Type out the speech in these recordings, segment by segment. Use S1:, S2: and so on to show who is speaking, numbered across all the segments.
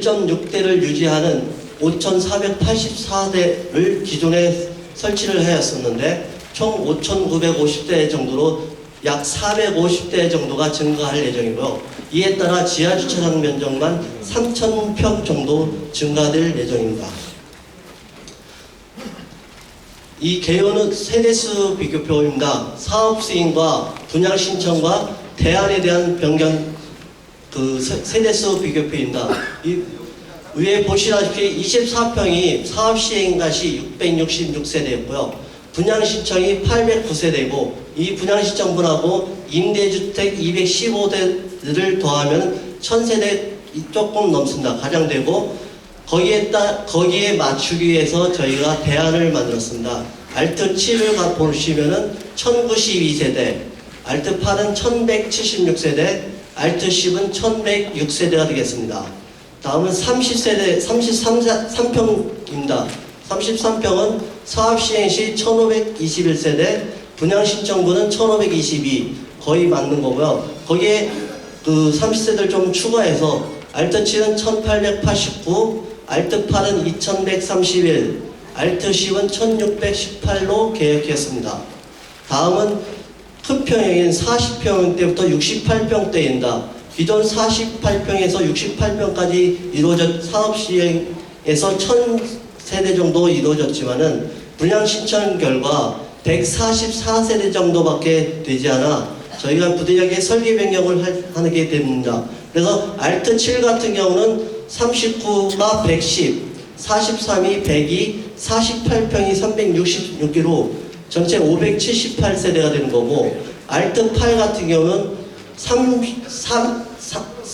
S1: 1.6대를 유지하는 5,484대를 기존에 설치를 하였었는데 총 5,950대 정도로 약 450대 정도가 증가할 예정이고요. 이에 따라 지하주차장 면적만 3,000평 정도 증가될 예정입니다. 이 개요는 세대수 비교표입니다. 사업 수익과 분양 신청과 대안에 대한 변경 세대수 비교표입니다. 이 위에 보시다시피 24평이 사업 시행가 시 666세대였고요. 분양 신청이 809세대이고 이 분양 신청분하고 임대주택 215대를 더하면 1000세대 조금 넘습니다. 가량 되고 거기에 맞추기 위해서 저희가 대안을 만들었습니다. 알트 7을 보시면은 1092세대, 알트 8은 1176세대, 알트 10은 1106세대가 되겠습니다. 다음은 30세대, 33평입니다. 33평은 사업 시행 시 1521세대, 분양 신청분은 1522, 거의 맞는 거고요. 거기에 30세대를 좀 추가해서 알트 7은 1889, 알트 8은 2131, 알트 10은 1618로 계획했습니다. 다음은 큰 평형인 40평대부터 68평대입니다. 기존 48평에서 68평까지 이루어졌 사업 시행에서 1000세대 정도 이루어졌지만은 분양 신청 결과 144세대 정도밖에 되지 않아 저희가 부득이하게 설계 변경을 하게 됩니다. 그래서 알트 7 같은 경우는 39가 110, 43이 102, 48평이 366기로 전체 578세대가 되는 거고, 알트 8 같은 경우는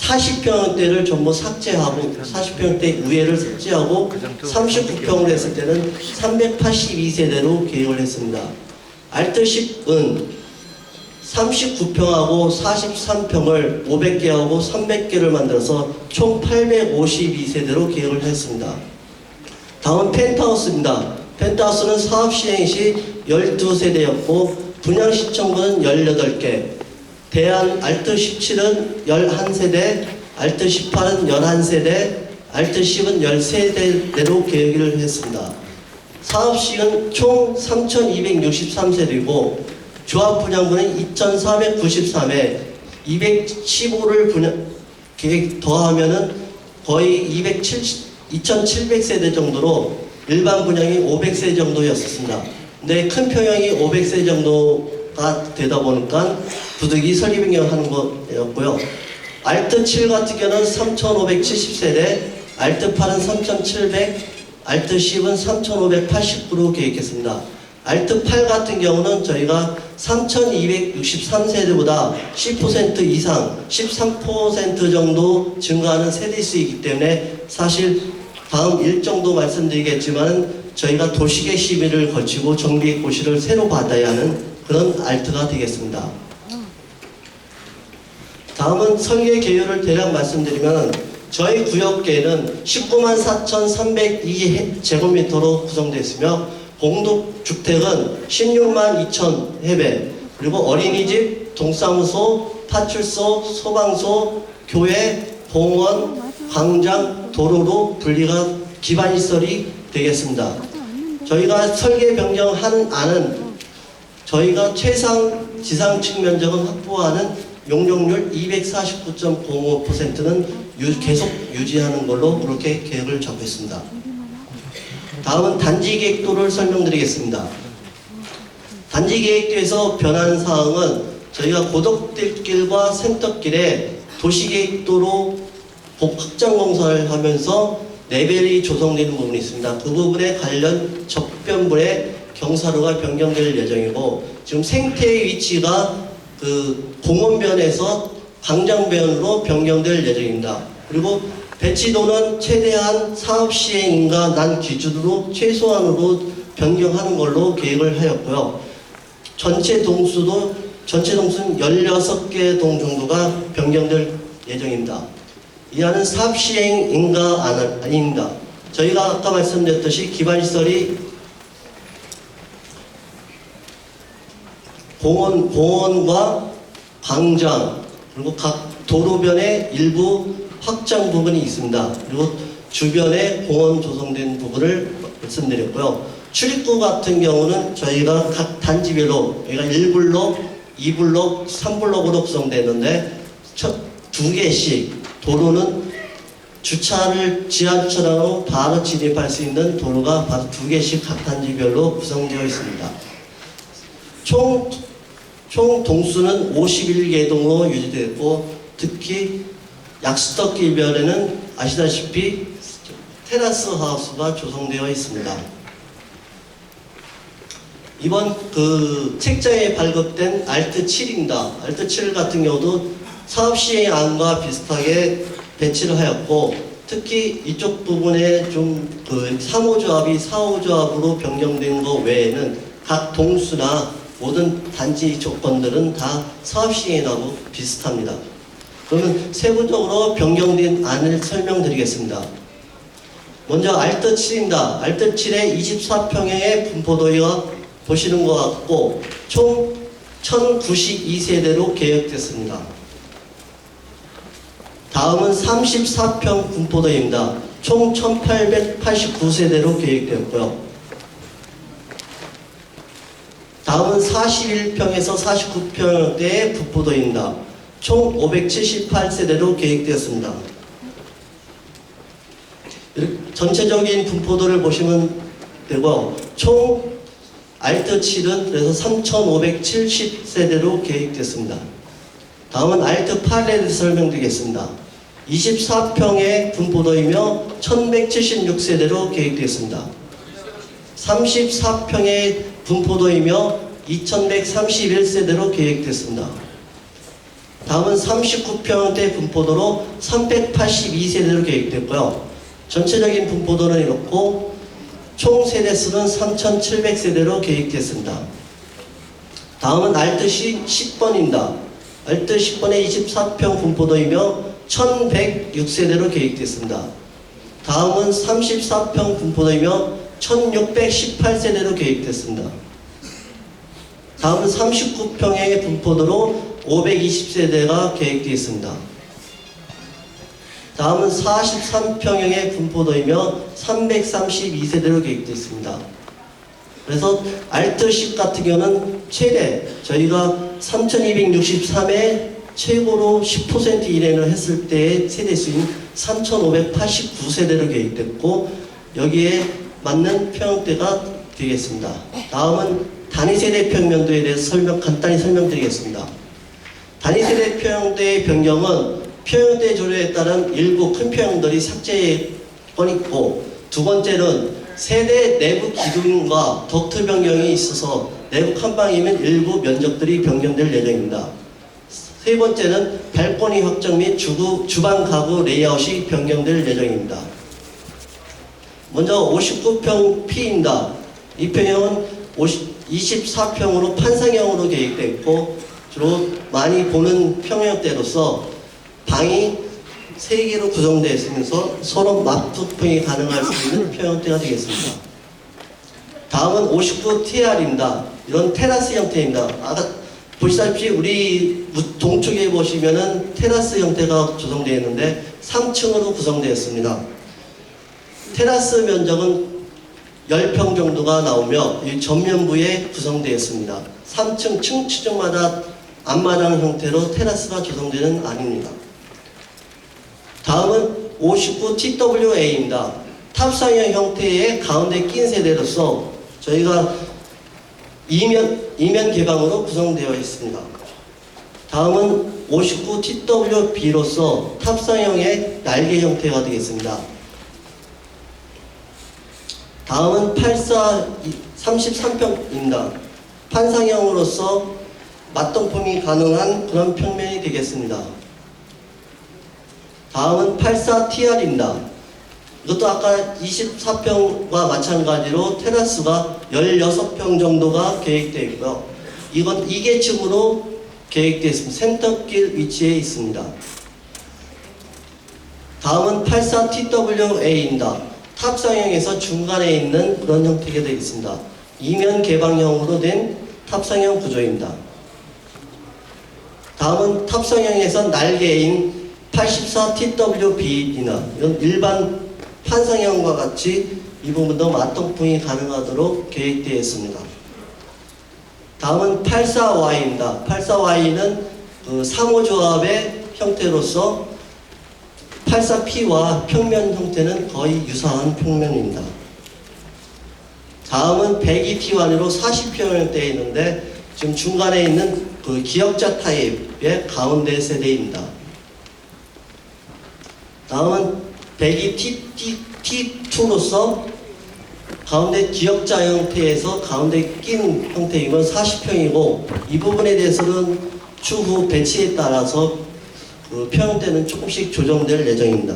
S1: 40평대를 전부 삭제하고 40평대 우회를 삭제하고 39평을 했을 때는 382세대로 계획을 했습니다. 알트 10은 39평하고 43평을 500개하고 300개를 만들어서 총 852세대로 계획을 했습니다. 다음은 펜트하우스입니다. 펜트하우스는 사업 시행 시 12세대였고 분양 신청분은 18개, 대안 알트 17은 11세대, 알트 18은 11세대, 알트 10은 13세대로 계획을 했습니다. 사업시은 총 3,263세대이고 조합 분양분은 2,493회, 215를 분양 계획 더하면은 거의 2,700세대 정도로 일반 분양이 500세 정도였습니다. 근데 큰 평형이 500세 정도가 되다 보니까 부득이 설계 변경하는 거였고요. 알트 7 같은 경우는 3,570세대, 알트 8은 3,700, 알트 10은 3,589로 계획했습니다. 알트 8 같은 경우는 저희가 3,263세대보다 10% 이상, 13% 정도 증가하는 세대수이기 때문에 사실 다음 일정도 말씀드리겠지만 저희가 도시계획 심의를 거치고 정비 고시를 새로 받아야 하는 그런 알트가 되겠습니다. 다음은 설계 개요를 대략 말씀드리면 저희 구역계는 194,302제곱미터로 구성되어 있으며 공동주택은 16만 2천 해배, 그리고 어린이집, 동사무소, 파출소, 소방소, 교회, 공원, 광장, 도로로 분리가 기반시설이 되겠습니다. 저희가 설계 변경한 안은 저희가 최상 지상층 면적은 확보하는 용적률 249.05%는 계속 유지하는 걸로 그렇게 계획을 잡고 있습니다. 다음은 단지 계획도를 설명드리겠습니다. 단지 계획도에서 변한 사항은 저희가 고덕길과 센터길에 도시계획도로 복합장 공사를 하면서 레벨이 조성되는 부분이 있습니다. 그 부분에 관련 적변부의 경사로가 변경될 예정이고 지금 생태의 위치가 공원변에서 광장변으로 변경될 예정입니다. 그리고 배치도는 최대한 사업 시행인가 난 기준으로 최소한으로 변경하는 걸로 계획을 하였고요. 전체 동수는 16개 동 정도가 변경될 예정입니다. 이 안은 사업 시행인가 아닙니다. 저희가 아까 말씀드렸듯이 기반시설이 공원과 광장 그리고 각 도로변의 일부 확장 부분이 있습니다. 그리고 주변에 공원 조성된 부분을 말씀드렸고요. 출입구 같은 경우는 저희가 각 단지별로, 여기가 1블록, 2블록, 3블록으로 구성되는데 두 개씩 도로는 주차를 지하 주차장으로 바로 진입할 수 있는 도로가 바로 두 개씩 각 단지별로 구성되어 있습니다. 총 동수는 51개동으로 유지되었고, 특히 약수터길변에는 아시다시피 테라스 하우스가 조성되어 있습니다. 이번 책자에 발급된 알트7입니다. 알트7 같은 경우도 사업 시행안과 비슷하게 배치를 하였고, 특히 이쪽 부분에 좀 상호조합이 사호조합으로 변경된 것 외에는 각 동수나 모든 단지 조건들은 다 사업 시행하고 비슷합니다. 그러면 세부적으로 변경된 안을 설명드리겠습니다. 먼저 알트7입니다. 알트7의 24평형의 분포도가 보시는 것 같고, 총 1092세대로 계획됐습니다. 다음은 34평 분포도입니다. 총 1889세대로 계획되었고요. 다음은 41평에서 49평대의 분포도입니다. 총 578세대로 계획되었습니다. 전체적인 분포도를 보시면 되고, 총 알트7은 그래서 3570세대로 계획됐습니다. 다음은 알트8에 대해서 설명드리겠습니다. 24평의 분포도이며 1176세대로 계획되었습니다. 34평의 분포도이며 2131세대로 계획됐습니다. 다음은 39평대 분포도로 382세대로 계획됐고요. 전체적인 분포도는 이렇고, 총 세대수는 3700세대로 계획됐습니다. 다음은 알트10번입니다. 알트10번의 24평 분포도이며 1106세대로 계획됐습니다. 다음은 34평 분포도이며 1618세대로 계획됐습니다. 다음은 39평의 분포도로 520세대가 계획되어 있습니다. 다음은 43평형의 분포도이며 332세대로 계획되어 있습니다. 그래서 알트10 같은 경우는 최대 저희가 3263에 최고로 10% 이내를 했을 때의 세대수인 3589세대로 계획됐고, 여기에 맞는 평형대가 되겠습니다. 다음은 단위세대 평면도에 대해서 간단히 설명드리겠습니다. 단위세대 평형대의 변경은 평형대 조례에 따른 일부 큰 평형들이 삭제권 있고, 두 번째는 세대 내부 기둥과 덕트 변경이 있어서 내부 칸방이면 일부 면적들이 변경될 예정입니다. 세 번째는 발코니 확장 및 주방 가구 레이아웃이 변경될 예정입니다. 먼저 59평 P입니다. 이 평형은 24평으로 판상형으로 계획되어 있고, 주로 많이 보는 평형대로서 방이 3개로 구성되어 있으면서 서로 맞부평이 가능할 수 있는 평형대가 되겠습니다. 다음은 59TR입니다. 이런 테라스 형태입니다. 아까 보시다시피 우리 동쪽에 보시면은 테라스 형태가 구성되어 있는데 3층으로 구성되었습니다. 테라스 면적은 10평 정도가 나오며 이 전면부에 구성되었습니다. 3층 층추정마다 앞마당 형태로 테라스가 조성되는 안입니다. 다음은 59TWA입니다. 탑상형 형태의 가운데 낀 세대로서 저희가 이면 개방으로 구성되어 있습니다. 다음은 59TWB로서 탑상형의 날개 형태가 되겠습니다. 다음은 33평입니다. 판상형으로서 맞동풍이 가능한 그런 평면이 되겠습니다. 다음은 84TR입니다. 이것도 아까 24평과 마찬가지로 테라스가 16평 정도가 계획되어 있고요. 이건 2계층으로 계획되어 있습니다. 센터길 위치에 있습니다. 다음은 84TWA입니다. 탑상형에서 중간에 있는 그런 형태가 되겠습니다. 이면 개방형으로 된 탑상형 구조입니다. 다음은 탑상형에서 날개인 84TWB이나 이런 일반 판상형과 같이 이 부분도 맞동풍이 가능하도록 계획되어 있습니다. 다음은 84Y입니다. 84Y는 그 상호조합의 형태로서 84P와 평면 형태는 거의 유사한 평면입니다. 다음은 102T1으로 40평형되어 있는데 지금 중간에 있는 그 기역자 타입의 가운데 세대입니다. 다음은 102T2로서 가운데 기역자 형태에서 가운데 낀 형태이건 40평이고 이 부분에 대해서는 추후 배치에 따라서 그 평형대는 조금씩 조정될 예정입니다.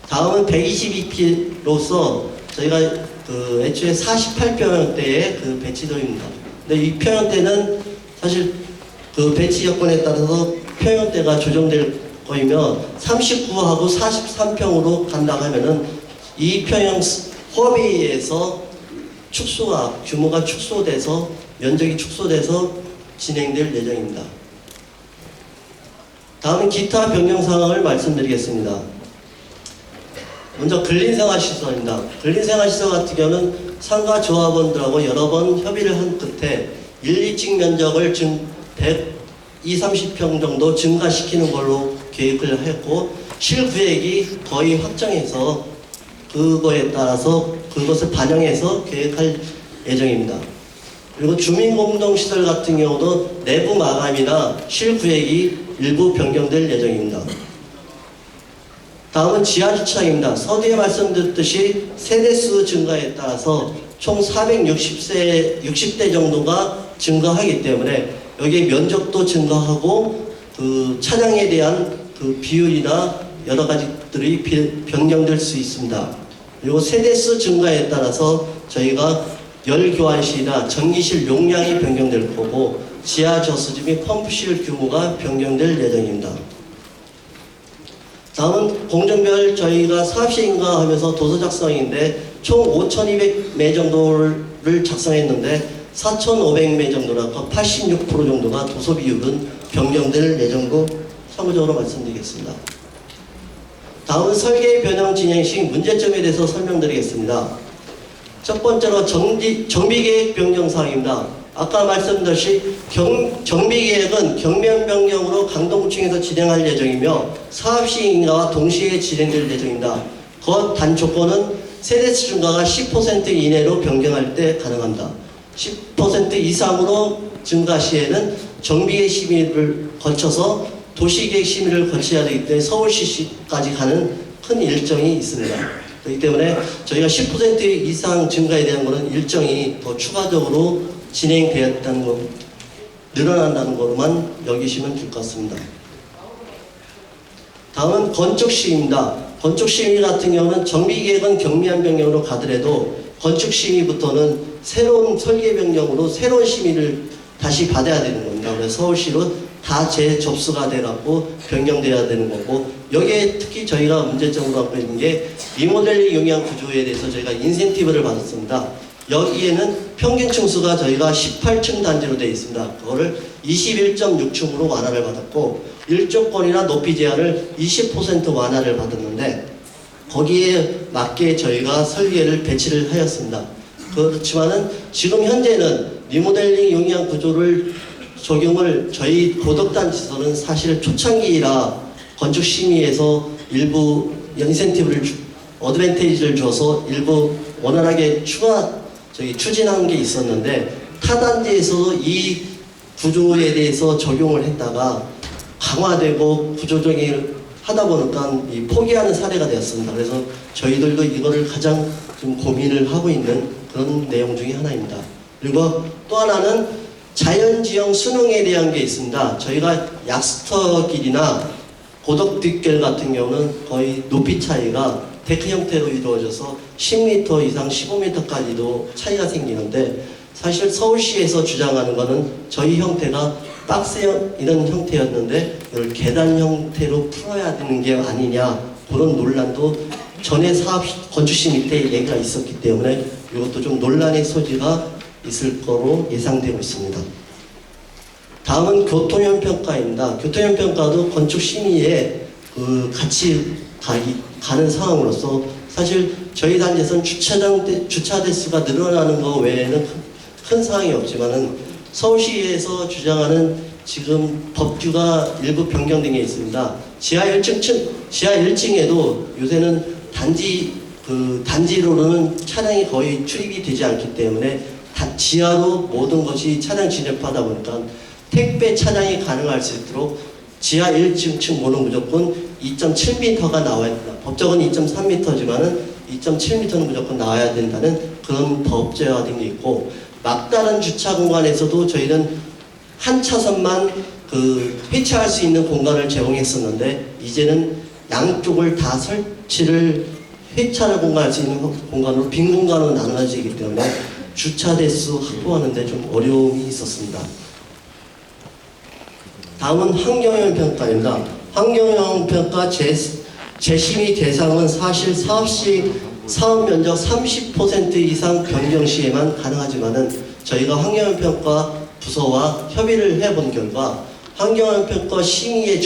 S1: 다음은 122P로서 저희가 그 애초에 48평형대의 그 배치도입니다. 근데 이 평형대는 사실 그 배치 여건에 따라서 평형대가 조정될 거이며 39하고 43평으로 간다고 하면은 이 평형 허업에 의해서 규모가 축소돼서 면적이 축소돼서 진행될 예정입니다. 다음은 기타 변경 사항을 말씀드리겠습니다. 먼저 근린생활시설입니다. 근린생활시설 같은 경우는 상가 조합원들하고 여러 번 협의를 한 끝에 1, 2층 면적을 지금 120~130평 정도 증가시키는 걸로 계획을 했고 실구역이 거의 확정해서 그거에 따라서 그것을 반영해서 계획할 예정입니다. 그리고 주민공동시설 같은 경우도 내부 마감이나 실구역이 일부 변경될 예정입니다. 다음은 지하주차입니다. 서두에 말씀드렸듯이 세대수 증가에 따라서 총 460대 정도가 증가하기 때문에 여기에 면적도 증가하고 그 차량에 대한 그 비율이나 여러 가지들이 변경될 수 있습니다. 그리고 세대수 증가에 따라서 저희가 열교환실이나 전기실 용량이 변경될 거고 지하 저수지 및 펌프실 규모가 변경될 예정입니다. 다음은 공정별 저희가 사업시행인가 하면서 도서 작성인데 총 5,200매 정도를 작성했는데 4,500매 정도라 86% 정도가 도서 비율은 변경될 예정도 참고적으로 말씀드리겠습니다. 다음은 설계 변형 진행 시 문제점에 대해서 설명드리겠습니다. 첫 번째로 정비계획 변경 사항입니다. 아까 말씀드렸듯이 정비계획은 경면 변경으로 강동구청에서 진행할 예정이며 사업시행인가와 동시에 진행될 예정입니다. 그 단 조건은 세대수 증가가 10% 이내로 변경할 때 가능합니다. 10% 이상으로 증가 시에는 정비계획 심의를 거쳐서 도시계획 심의를 거쳐야 되기 때문에 서울시까지 가는 큰 일정이 있습니다. 그렇기 때문에 저희가 10% 이상 증가에 대한 것은 일정이 더 추가적으로 진행되었다는 것, 늘어난다는 것으로만 여기시면 될 것 같습니다. 다음은 건축심의입니다. 건축심의 같은 경우는 정비계획은 경미한 변경으로 가더라도 건축심의부터는 새로운 설계 변경으로 새로운 심의를 다시 받아야 되는 겁니다. 그래서 서울시로 다 재접수가 돼갖고 변경돼야 되는 거고 여기에 특히 저희가 문제점으로 갖고 있는 게 리모델링 용량 구조에 대해서 저희가 인센티브를 받았습니다. 여기에는 평균 층수가 저희가 18층 단지로 되어 있습니다. 그거를 21.6층으로 완화를 받았고 일조권이나 높이 제한을 20% 완화를 받았는데 거기에 맞게 저희가 설계를 배치를 하였습니다. 그렇지만은 지금 현재는 리모델링 용량 구조를 적용을 저희 고덕단지에서는 사실 초창기라 건축심의에서 일부 인센티브를 어드밴테이지를 줘서 일부 원활하게 추진한 게 있었는데 타단지에서 이 구조에 대해서 적용을 했다가 강화되고 구조적인 하다 보니까 포기하는 사례가 되었습니다. 그래서 저희들도 이거를 가장 좀 고민을 하고 있는 그런 내용 중에 하나입니다. 그리고 또 하나는 자연지형 순응에 대한 게 있습니다. 저희가 약스터길이나 고덕뒷길 같은 경우는 거의 높이 차이가 데크 형태로 이루어져서 10m 이상 15m까지도 차이가 생기는데 사실 서울시에서 주장하는 것은 저희 형태가 박스형 이런 형태였는데 이걸 계단 형태로 풀어야 되는 게 아니냐 그런 논란도 전에 건축심의 때 얘기가 있었기 때문에 이것도 좀 논란의 소지가 있을 거로 예상되고 있습니다. 다음은 교통형평가입니다. 교통형평가도 건축 심의에 같이 가는 상황으로서 사실 저희 단지에서는 주차 대수가 늘어나는 것 외에는 큰 사항이 없지만은 서울시에서 주장하는 지금 법규가 일부 변경된 게 있습니다. 지하 1층에도 요새는 단지로는 차량이 거의 출입이 되지 않기 때문에 지하로 모든 것이 차량 진입하다 보니까 택배 차량이 가능할 수 있도록 지하 1층 층고는 무조건 2.7m가 나와야 된다. 법적은 2.3m지만은 2.7m는 무조건 나와야 된다는 그런 법제화된 게 있고, 막다른 주차 공간에서도 저희는 한 차선만 회차할 수 있는 공간을 제공했었는데 이제는 양쪽을 다 설치를 회차를 공간할 수 있는 공간으로 빈 공간으로 나눠지기 때문에 주차 대수 확보하는데 좀 어려움이 있었습니다. 다음은 환경영향 평가입니다. 환경영향 평가 재심의 대상은 사실 사업 면적 30% 이상 변경 시에만 가능하지만은 저희가 환경영향 평가 부서와 협의를 해본 결과 환경영향 평가 심의에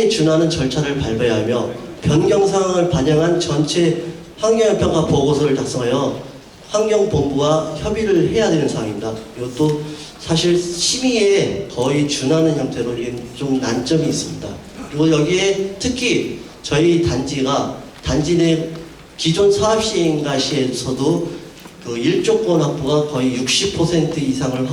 S1: 준하는 절차를 밟아야 하며 변경 사항을 반영한 전체 환경영향 평가 보고서를 작성하여 환경본부와 협의를 해야 되는 사항입니다. 이것도 사실 심의에 거의 준하는 형태로 좀 난점이 있습니다. 그리고 여기에 특히 저희 단지 내 기존 사업시행가 시에서도 일조권 확보가 거의 60% 이상을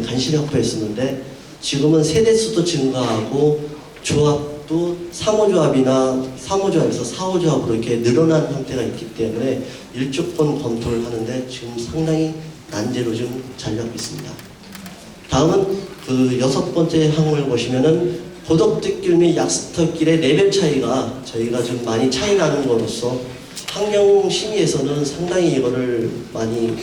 S1: 간신히 확보했었는데 지금은 세대수도 증가하고 조합도 상호조합에서 사호조합으로 이렇게 늘어난 형태가 있기 때문에 일조권 검토를 하는데 지금 상당히 난제로 좀 자리하고 있습니다. 다음은 6번째 항목을 보시면은 고덕뒷길 및 약스터길의 레벨 차이가 저희가 좀 많이 차이 나는 것으로서 환경심의에서는 상당히 이거를 많이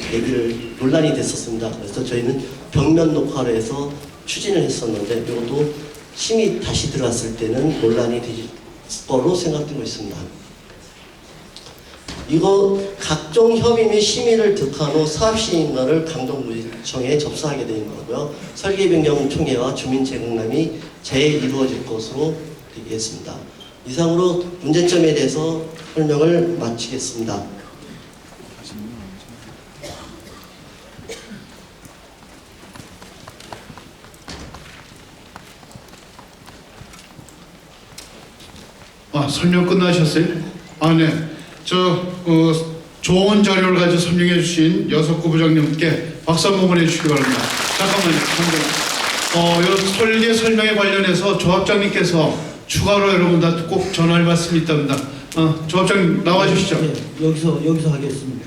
S1: 논란이 됐었습니다. 그래서 저희는 벽면 녹화를 해서 추진을 했었는데 이것도 심의 다시 들어갔을 때는 논란이 될 거로 생각되고 있습니다. 이거 각종 협의 및 심의를 득한 후 사업시행인가를 강동구청에 접수하게 되는 거고요. 설계 변경 총회와 주민 재공람이 재이루어질 것으로 되겠습니다. 이상으로 문제점에 대해서 설명을 마치겠습니다.
S2: 설명 끝나셨어요? 네. 좋은 자료를 가지고 설명해 주신 여석구 부장님께 박수 한번 보내주시기 바랍니다. 잠깐만요. 이 설계 설명에 관련해서 조합장님께서 추가로 여러분들한테 꼭 전할 말씀이 있답니다. 조합장님 나와 주시죠.
S3: 네, 여기서 하겠습니다.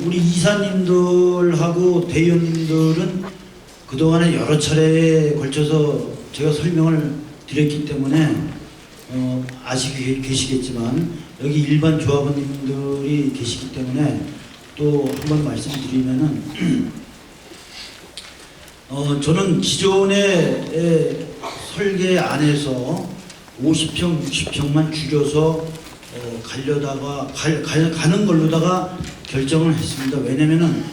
S3: 우리 이사님들하고 대의원님들은 그동안에 여러 차례에 걸쳐서 제가 설명을 드렸기 때문에 아시고 계시겠지만 여기 일반 조합원님들이 계시기 때문에 또 한 번 말씀드리면은 저는 기존의 설계 안에서 50평, 60평만 줄여서 가는 걸로다가 결정을 했습니다. 왜냐면은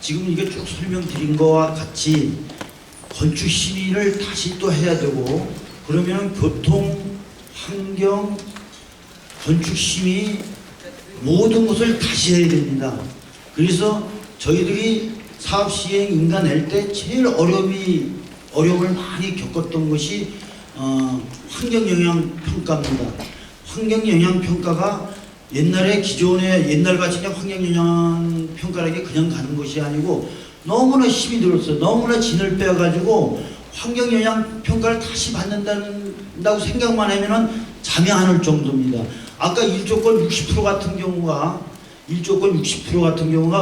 S3: 지금 이게 쭉 설명드린 거와 같이 건축 심의를 다시 또 해야 되고 그러면 교통, 환경, 건축 심의 모든 것을 다시 해야 됩니다. 그래서 저희들이 사업 시행 인가 낼 때 제일 어려움을 많이 겪었던 것이 환경 영향 평가입니다. 환경 영향 평가가 옛날같이 그냥 환경 영향 평가라는 게 그냥 가는 것이 아니고 너무나 힘이 들었어요. 너무나 진을 빼가지고 환경 영향 평가를 다시 받는다고 생각만 하면은 잠이 안 올 정도입니다. 아까 1조권 60% 같은 경우가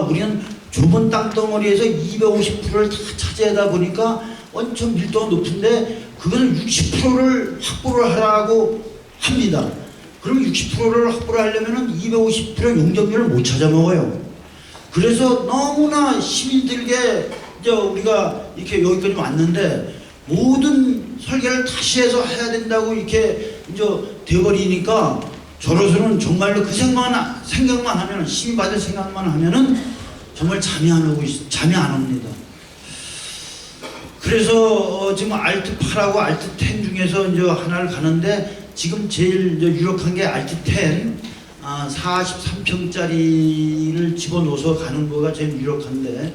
S3: 우리는 좁은 땅덩어리에서 250%를 다 차지하다 보니까 엄청 밀도가 높은데 그걸 60%를 확보를 하라고 합니다. 그럼 60%를 확보를 하려면 250% 용적률을 못 찾아 먹어요. 그래서 너무나 힘이 들게 이제 우리가 이렇게 여기까지 왔는데 모든 설계를 다시 해서 해야 된다고 이렇게 이제 돼버리니까 저로서는 정말로 그 생각만 하면, 심의 받을 생각만 하면은 정말 잠이 안 옵니다. 그래서 지금 알트 8하고 알트 10 중에서 이제 하나를 가는데, 지금 제일 이제 유력한 게 알트 10, 43평짜리를 집어넣어서 가는 거가 제일 유력한데,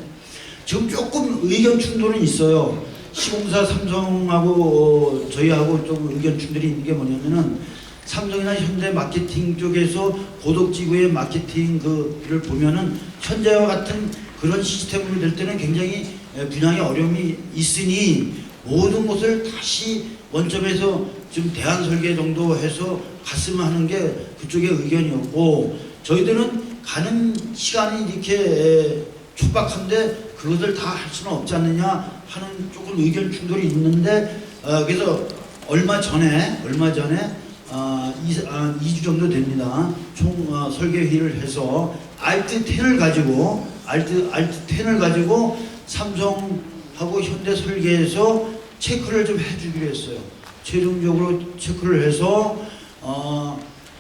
S3: 지금 조금 의견 충돌은 있어요. 시공사 삼성하고 저희하고 좀 의견 충돌이 있는 게 뭐냐면은, 삼성이나 현대 마케팅 쪽에서 고덕지구의 마케팅 그를 보면은 현재와 같은 그런 시스템으로 될 때는 굉장히 분양의 어려움이 있으니 모든 것을 다시 원점에서 좀 대안 설계 정도 해서 갔으면 하는 게 그쪽의 의견이었고, 저희들은 가는 시간이 이렇게 촉박한데 그것을 다 할 수는 없지 않느냐 하는 조금 의견 충돌이 있는데, 그래서 얼마 전에 2주 정도 됩니다. 총 설계회의를 해서 알트 10을 가지고 삼성하고 현대 설계에서 체크를 좀 해주기로 했어요. 최종적으로 체크를 해서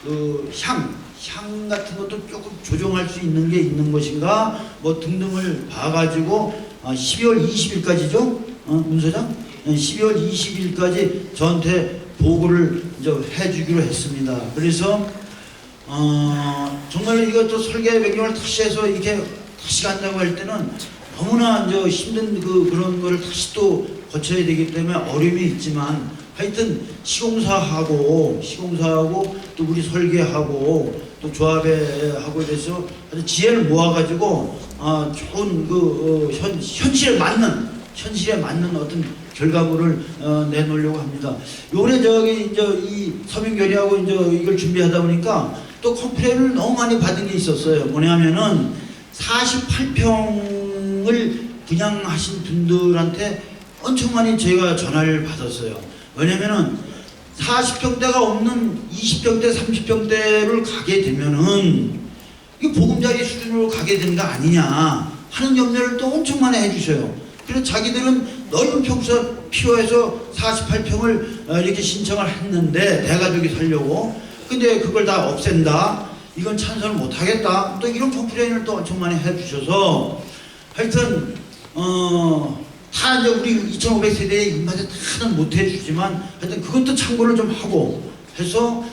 S3: 그 향 같은 것도 조금 조정할 수 있는 게 있는 것인가 뭐 등등을 봐가지고 12월 20일까지죠, 문 소장? 12월 20일까지 저한테 보고를 이제 해주기로 했습니다. 그래서 정말 이것도 설계 변경을 다시 해서 이렇게 다시 간다고 할 때는 너무나 이제 힘든 그런 거를 다시 또 거쳐야 되기 때문에 어려움이 있지만, 하여튼 시공사하고 또 우리 설계하고 또 조합하고 이래서 아주 지혜를 모아가지고 좋은 현실에 맞는 어떤 결과물을 내놓으려고 합니다. 요번에 이 서민결의하고 이걸 준비하다 보니까 또 컴플레인을 너무 많이 받은 게 있었어요. 뭐냐면은 48평을 분양하신 분들한테 엄청 많이 저희가 전화를 받았어요. 왜냐면은 40평대가 없는 20평대, 30평대를 가게 되면은 이게 보금자리 수준으로 가게 되는 거 아니냐 하는 염려를 또 엄청 많이 해주셔요. 그래서 자기들은 넓은 평수 필요해서 48평을 이렇게 신청을 했는데, 대가족이 살려고. 근데 그걸 다 없앤다, 이건 찬성을 못하겠다, 또 이런 컴플레인을 또 엄청 많이 해주셔서, 하여튼 다 이제 우리 2500세대의 입맛에 다는 못해주지만, 하여튼 그것도 참고를 좀 하고 해서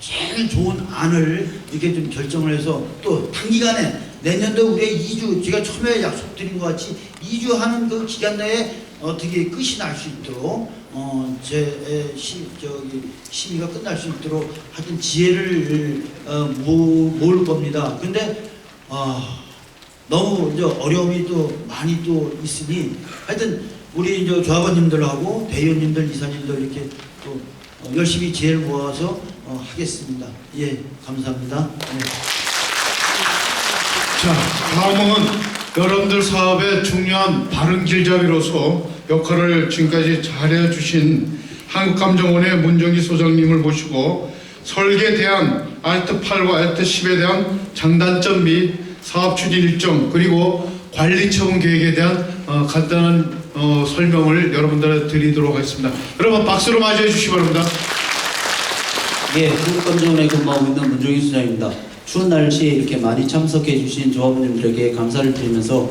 S3: 제일 좋은 안을 이렇게 좀 결정을 해서, 또 단기간에 내년도 우리의 2주, 제가 처음에 약속드린 것 같이 2주 하는 그 기간 내에 어떻게 끝이 날 수 있도록 심의가 끝날 수 있도록 하여튼 지혜를 모을 겁니다. 근데 너무 이제 어려움이 또 많이 또 있으니, 하여튼 우리 이제 조합원님들하고 대의원님들, 이사님들 이렇게 또 열심히 지혜를 모아서 하겠습니다. 예, 감사합니다. 네.
S2: 자, 다음은 여러분들 사업의 중요한 바른 길잡이로서 역할을 지금까지 잘해주신 한국감정원의 문정기 소장님을 모시고 설계에 대한 알트 8과 알트 10에 대한 장단점 및 사업 추진 일정, 그리고 관리 처분 계획에 대한 간단한 설명을 여러분들한테 드리도록 하겠습니다. 여러분 박수로 맞이해 주시기 바랍니다.
S4: 예, 한국감정원에 근무하고 있는 문정희 소장입니다. 추운 날씨에 이렇게 많이 참석해 주신 조합원님들에게 감사를 드리면서,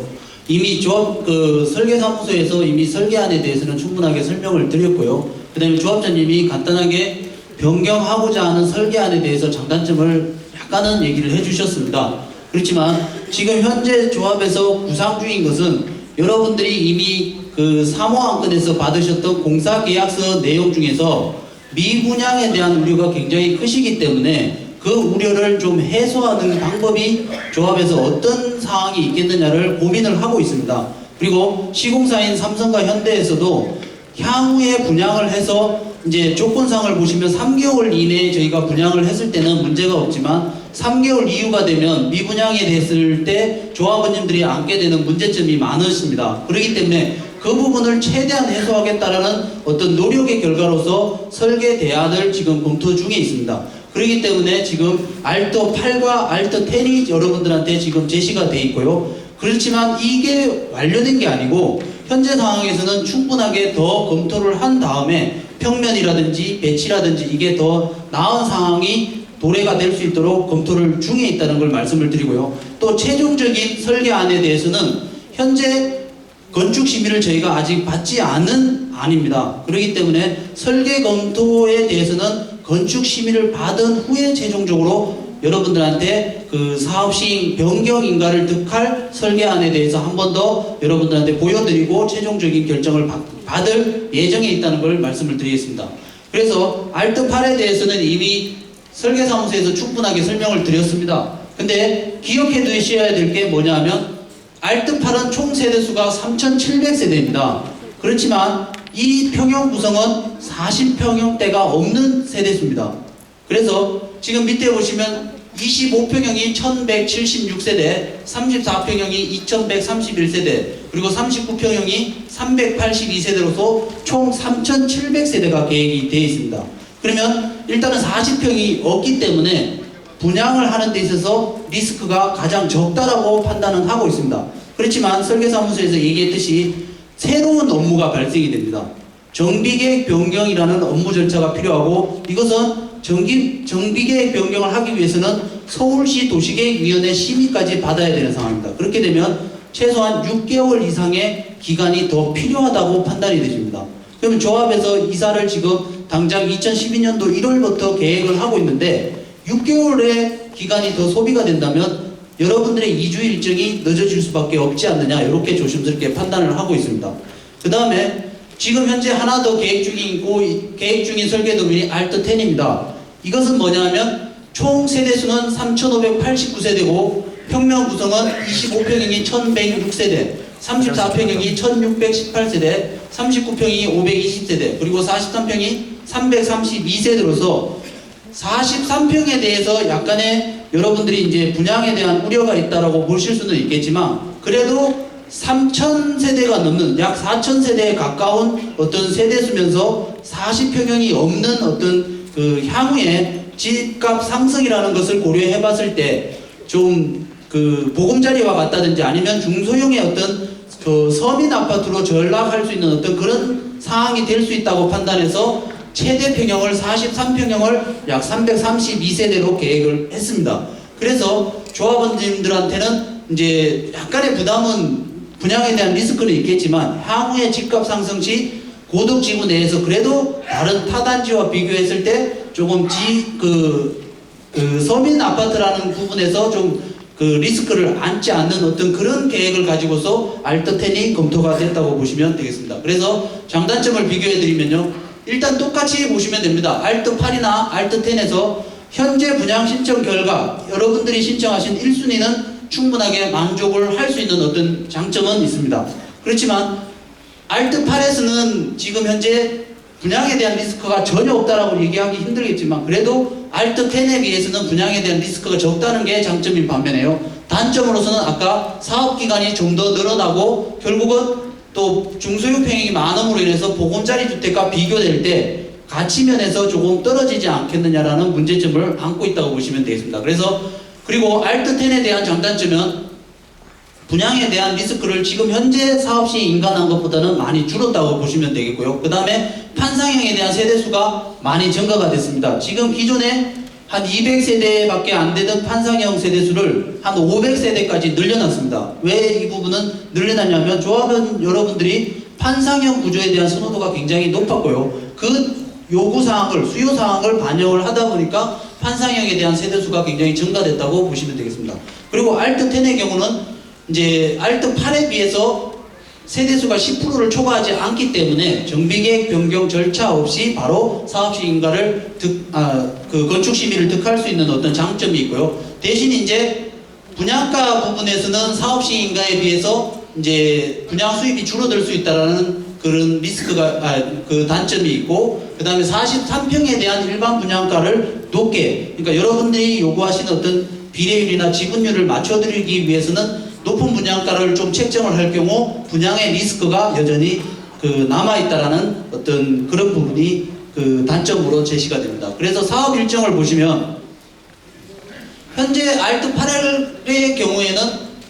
S4: 이미 조합 설계사무소에서 이미 설계안에 대해서는 충분하게 설명을 드렸고요. 그 다음에 조합장님이 간단하게 변경하고자 하는 설계안에 대해서 장단점을 약간은 얘기를 해주셨습니다. 그렇지만 지금 현재 조합에서 구상 중인 것은 여러분들이 이미 그 사무안건에서 받으셨던 공사계약서 내용 중에서 미분양에 대한 우려가 굉장히 크시기 때문에 그 우려를 좀 해소하는 방법이 조합에서 어떤 사항이 있겠느냐를 고민을 하고 있습니다. 그리고 시공사인 삼성과 현대에서도 향후에 분양을 해서 이제 조건상을 보시면 3개월 이내에 저희가 분양을 했을 때는 문제가 없지만 3개월 이후가 되면 미분양이 됐을 때 조합원님들이 안게 되는 문제점이 많으십니다. 그렇기 때문에 그 부분을 최대한 해소하겠다라는 어떤 노력의 결과로서 설계 대안을 지금 검토 중에 있습니다. 그렇기 때문에 지금 알트 8과 알트 10이 여러분들한테 지금 제시가 돼 있고요. 그렇지만 이게 완료된 게 아니고 현재 상황에서는 충분하게 더 검토를 한 다음에 평면이라든지 배치라든지 이게 더 나은 상황이 도래가 될 수 있도록 검토를 중에 있다는 걸 말씀을 드리고요. 또 최종적인 설계안에 대해서는 현재 건축 심의를 저희가 아직 받지 않은 안입니다. 그렇기 때문에 설계 검토에 대해서는 건축 심의를 받은 후에 최종적으로 여러분들한테 그 사업 시행 변경 인가를 득할 설계안에 대해서 한 번 더 여러분들한테 보여드리고 최종적인 결정을 받을 예정에 있다는 걸 말씀을 드리겠습니다. 그래서 알트8에 대해서는 이미 설계사무소에서 충분하게 설명을 드렸습니다. 근데 기억해 두셔야 될 게 뭐냐면 알트8은 총 세대수가 3,700세대입니다. 그렇지만 이 평형 구성은 40평형대가 없는 세대수입니다. 그래서 지금 밑에 보시면 25평형이 1176세대, 34평형이 2131세대, 그리고 39평형이 382세대로서 총 3700세대가 계획이 되어 있습니다. 그러면 일단은 40평이 없기 때문에 분양을 하는 데 있어서 리스크가 가장 적다라고 판단은 하고 있습니다. 그렇지만 설계사무소에서 얘기했듯이 새로운 업무가 발생이 됩니다. 정비계획 변경이라는 업무 절차가 필요하고 이것은 정비계획 변경을 하기 위해서는 서울시 도시계획위원회 심의까지 받아야 되는 상황입니다. 그렇게 되면 최소한 6개월 이상의 기간이 더 필요하다고 판단이 되십니다. 그러면 조합에서 이사를 지금 당장 2012년도 1월부터 계획을 하고 있는데 6개월의 기간이 더 소비가 된다면 여러분들의 이주 일정이 늦어질 수밖에 없지 않느냐 이렇게 조심스럽게 판단을 하고 있습니다. 그 다음에 지금 현재 하나 더 계획 중인 설계도면이 알트10입니다. 이것은 뭐냐면 총 세대수는 3,589세대고 평면 구성은 25평형이 1,106세대, 34평형이 1,618세대, 39평이 520세대, 그리고 43평이 332세대로서 43평에 대해서 약간의 여러분들이 이제 분양에 대한 우려가 있다라고 보실 수는 있겠지만 그래도 3,000세대가 넘는 약 4,000세대에 가까운 어떤 세대수면서 40평형이 없는 어떤 그 향후에 집값 상승이라는 것을 고려해 봤을 때 좀 그 보금자리와 같다든지 아니면 중소형의 어떤 그 서민 아파트로 전락할 수 있는 어떤 그런 상황이 될 수 있다고 판단해서 최대 평형을 43평형을 약 332세대로 계획을 했습니다. 그래서 조합원님들한테는 이제 약간의 부담은 분양에 대한 리스크는 있겠지만 향후에 집값 상승 시 고덕지구 내에서 그래도 다른 타단지와 비교했을 때 조금 서민 아파트라는 부분에서 좀 그 리스크를 안지 않는 어떤 그런 계획을 가지고서 알트10이 검토가 됐다고 보시면 되겠습니다. 그래서 장단점을 비교해 드리면요. 일단 똑같이 보시면 됩니다. 알트8이나 알트10에서 현재 분양 신청 결과 여러분들이 신청하신 1순위는 충분하게 만족을 할 수 있는 어떤 장점은 있습니다. 그렇지만 알트8에서는 지금 현재 분양에 대한 리스크가 전혀 없다라고 얘기하기 힘들겠지만 그래도 알트10에 비해서는 분양에 대한 리스크가 적다는 게 장점인 반면에요. 단점으로서는 아까 사업기간이 좀 더 늘어나고 결국은 또 중소형 평형이 많음으로 인해서 보금자리 주택과 비교될 때 가치면에서 조금 떨어지지 않겠느냐라는 문제점을 안고 있다고 보시면 되겠습니다. 그리고 알트10에 대한 장단점은 분양에 대한 리스크를 지금 현재 사업시 인가한 것보다는 많이 줄었다고 보시면 되겠고요. 그 다음에 판상형에 대한 세대수가 많이 증가가 됐습니다. 지금 기존에 한 200세대밖에 안 되던 판상형 세대수를 한 500세대까지 늘려놨습니다. 왜 이 부분은 늘려놨냐면 조합원 여러분들이 판상형 구조에 대한 선호도가 굉장히 높았고요. 그 요구사항을, 수요사항을 반영을 하다 보니까 판상형에 대한 세대수가 굉장히 증가됐다고 보시면 되겠습니다. 그리고 알트10의 경우는 이제 알트8에 비해서 세대수가 10%를 초과하지 않기 때문에 정비계획 변경 절차 없이 바로 사업시 인가를 건축 심의를 득할 수 있는 어떤 장점이 있고요. 대신 이제 분양가 부분에서는 사업시 인가에 비해서 이제 분양 수입이 줄어들 수 있다라는 그런 리스크가 그 단점이 있고 그 다음에 43평에 대한 일반 분양가를 높게 그러니까 여러분들이 요구하시는 어떤 비례율이나 지분율을 맞춰드리기 위해서는 높은 분양가를 좀 책정을 할 경우 분양의 리스크가 여전히 남아있다라는 어떤 그런 부분이 단점으로 제시가 됩니다. 그래서 사업 일정을 보시면 현재 알트8의 경우에는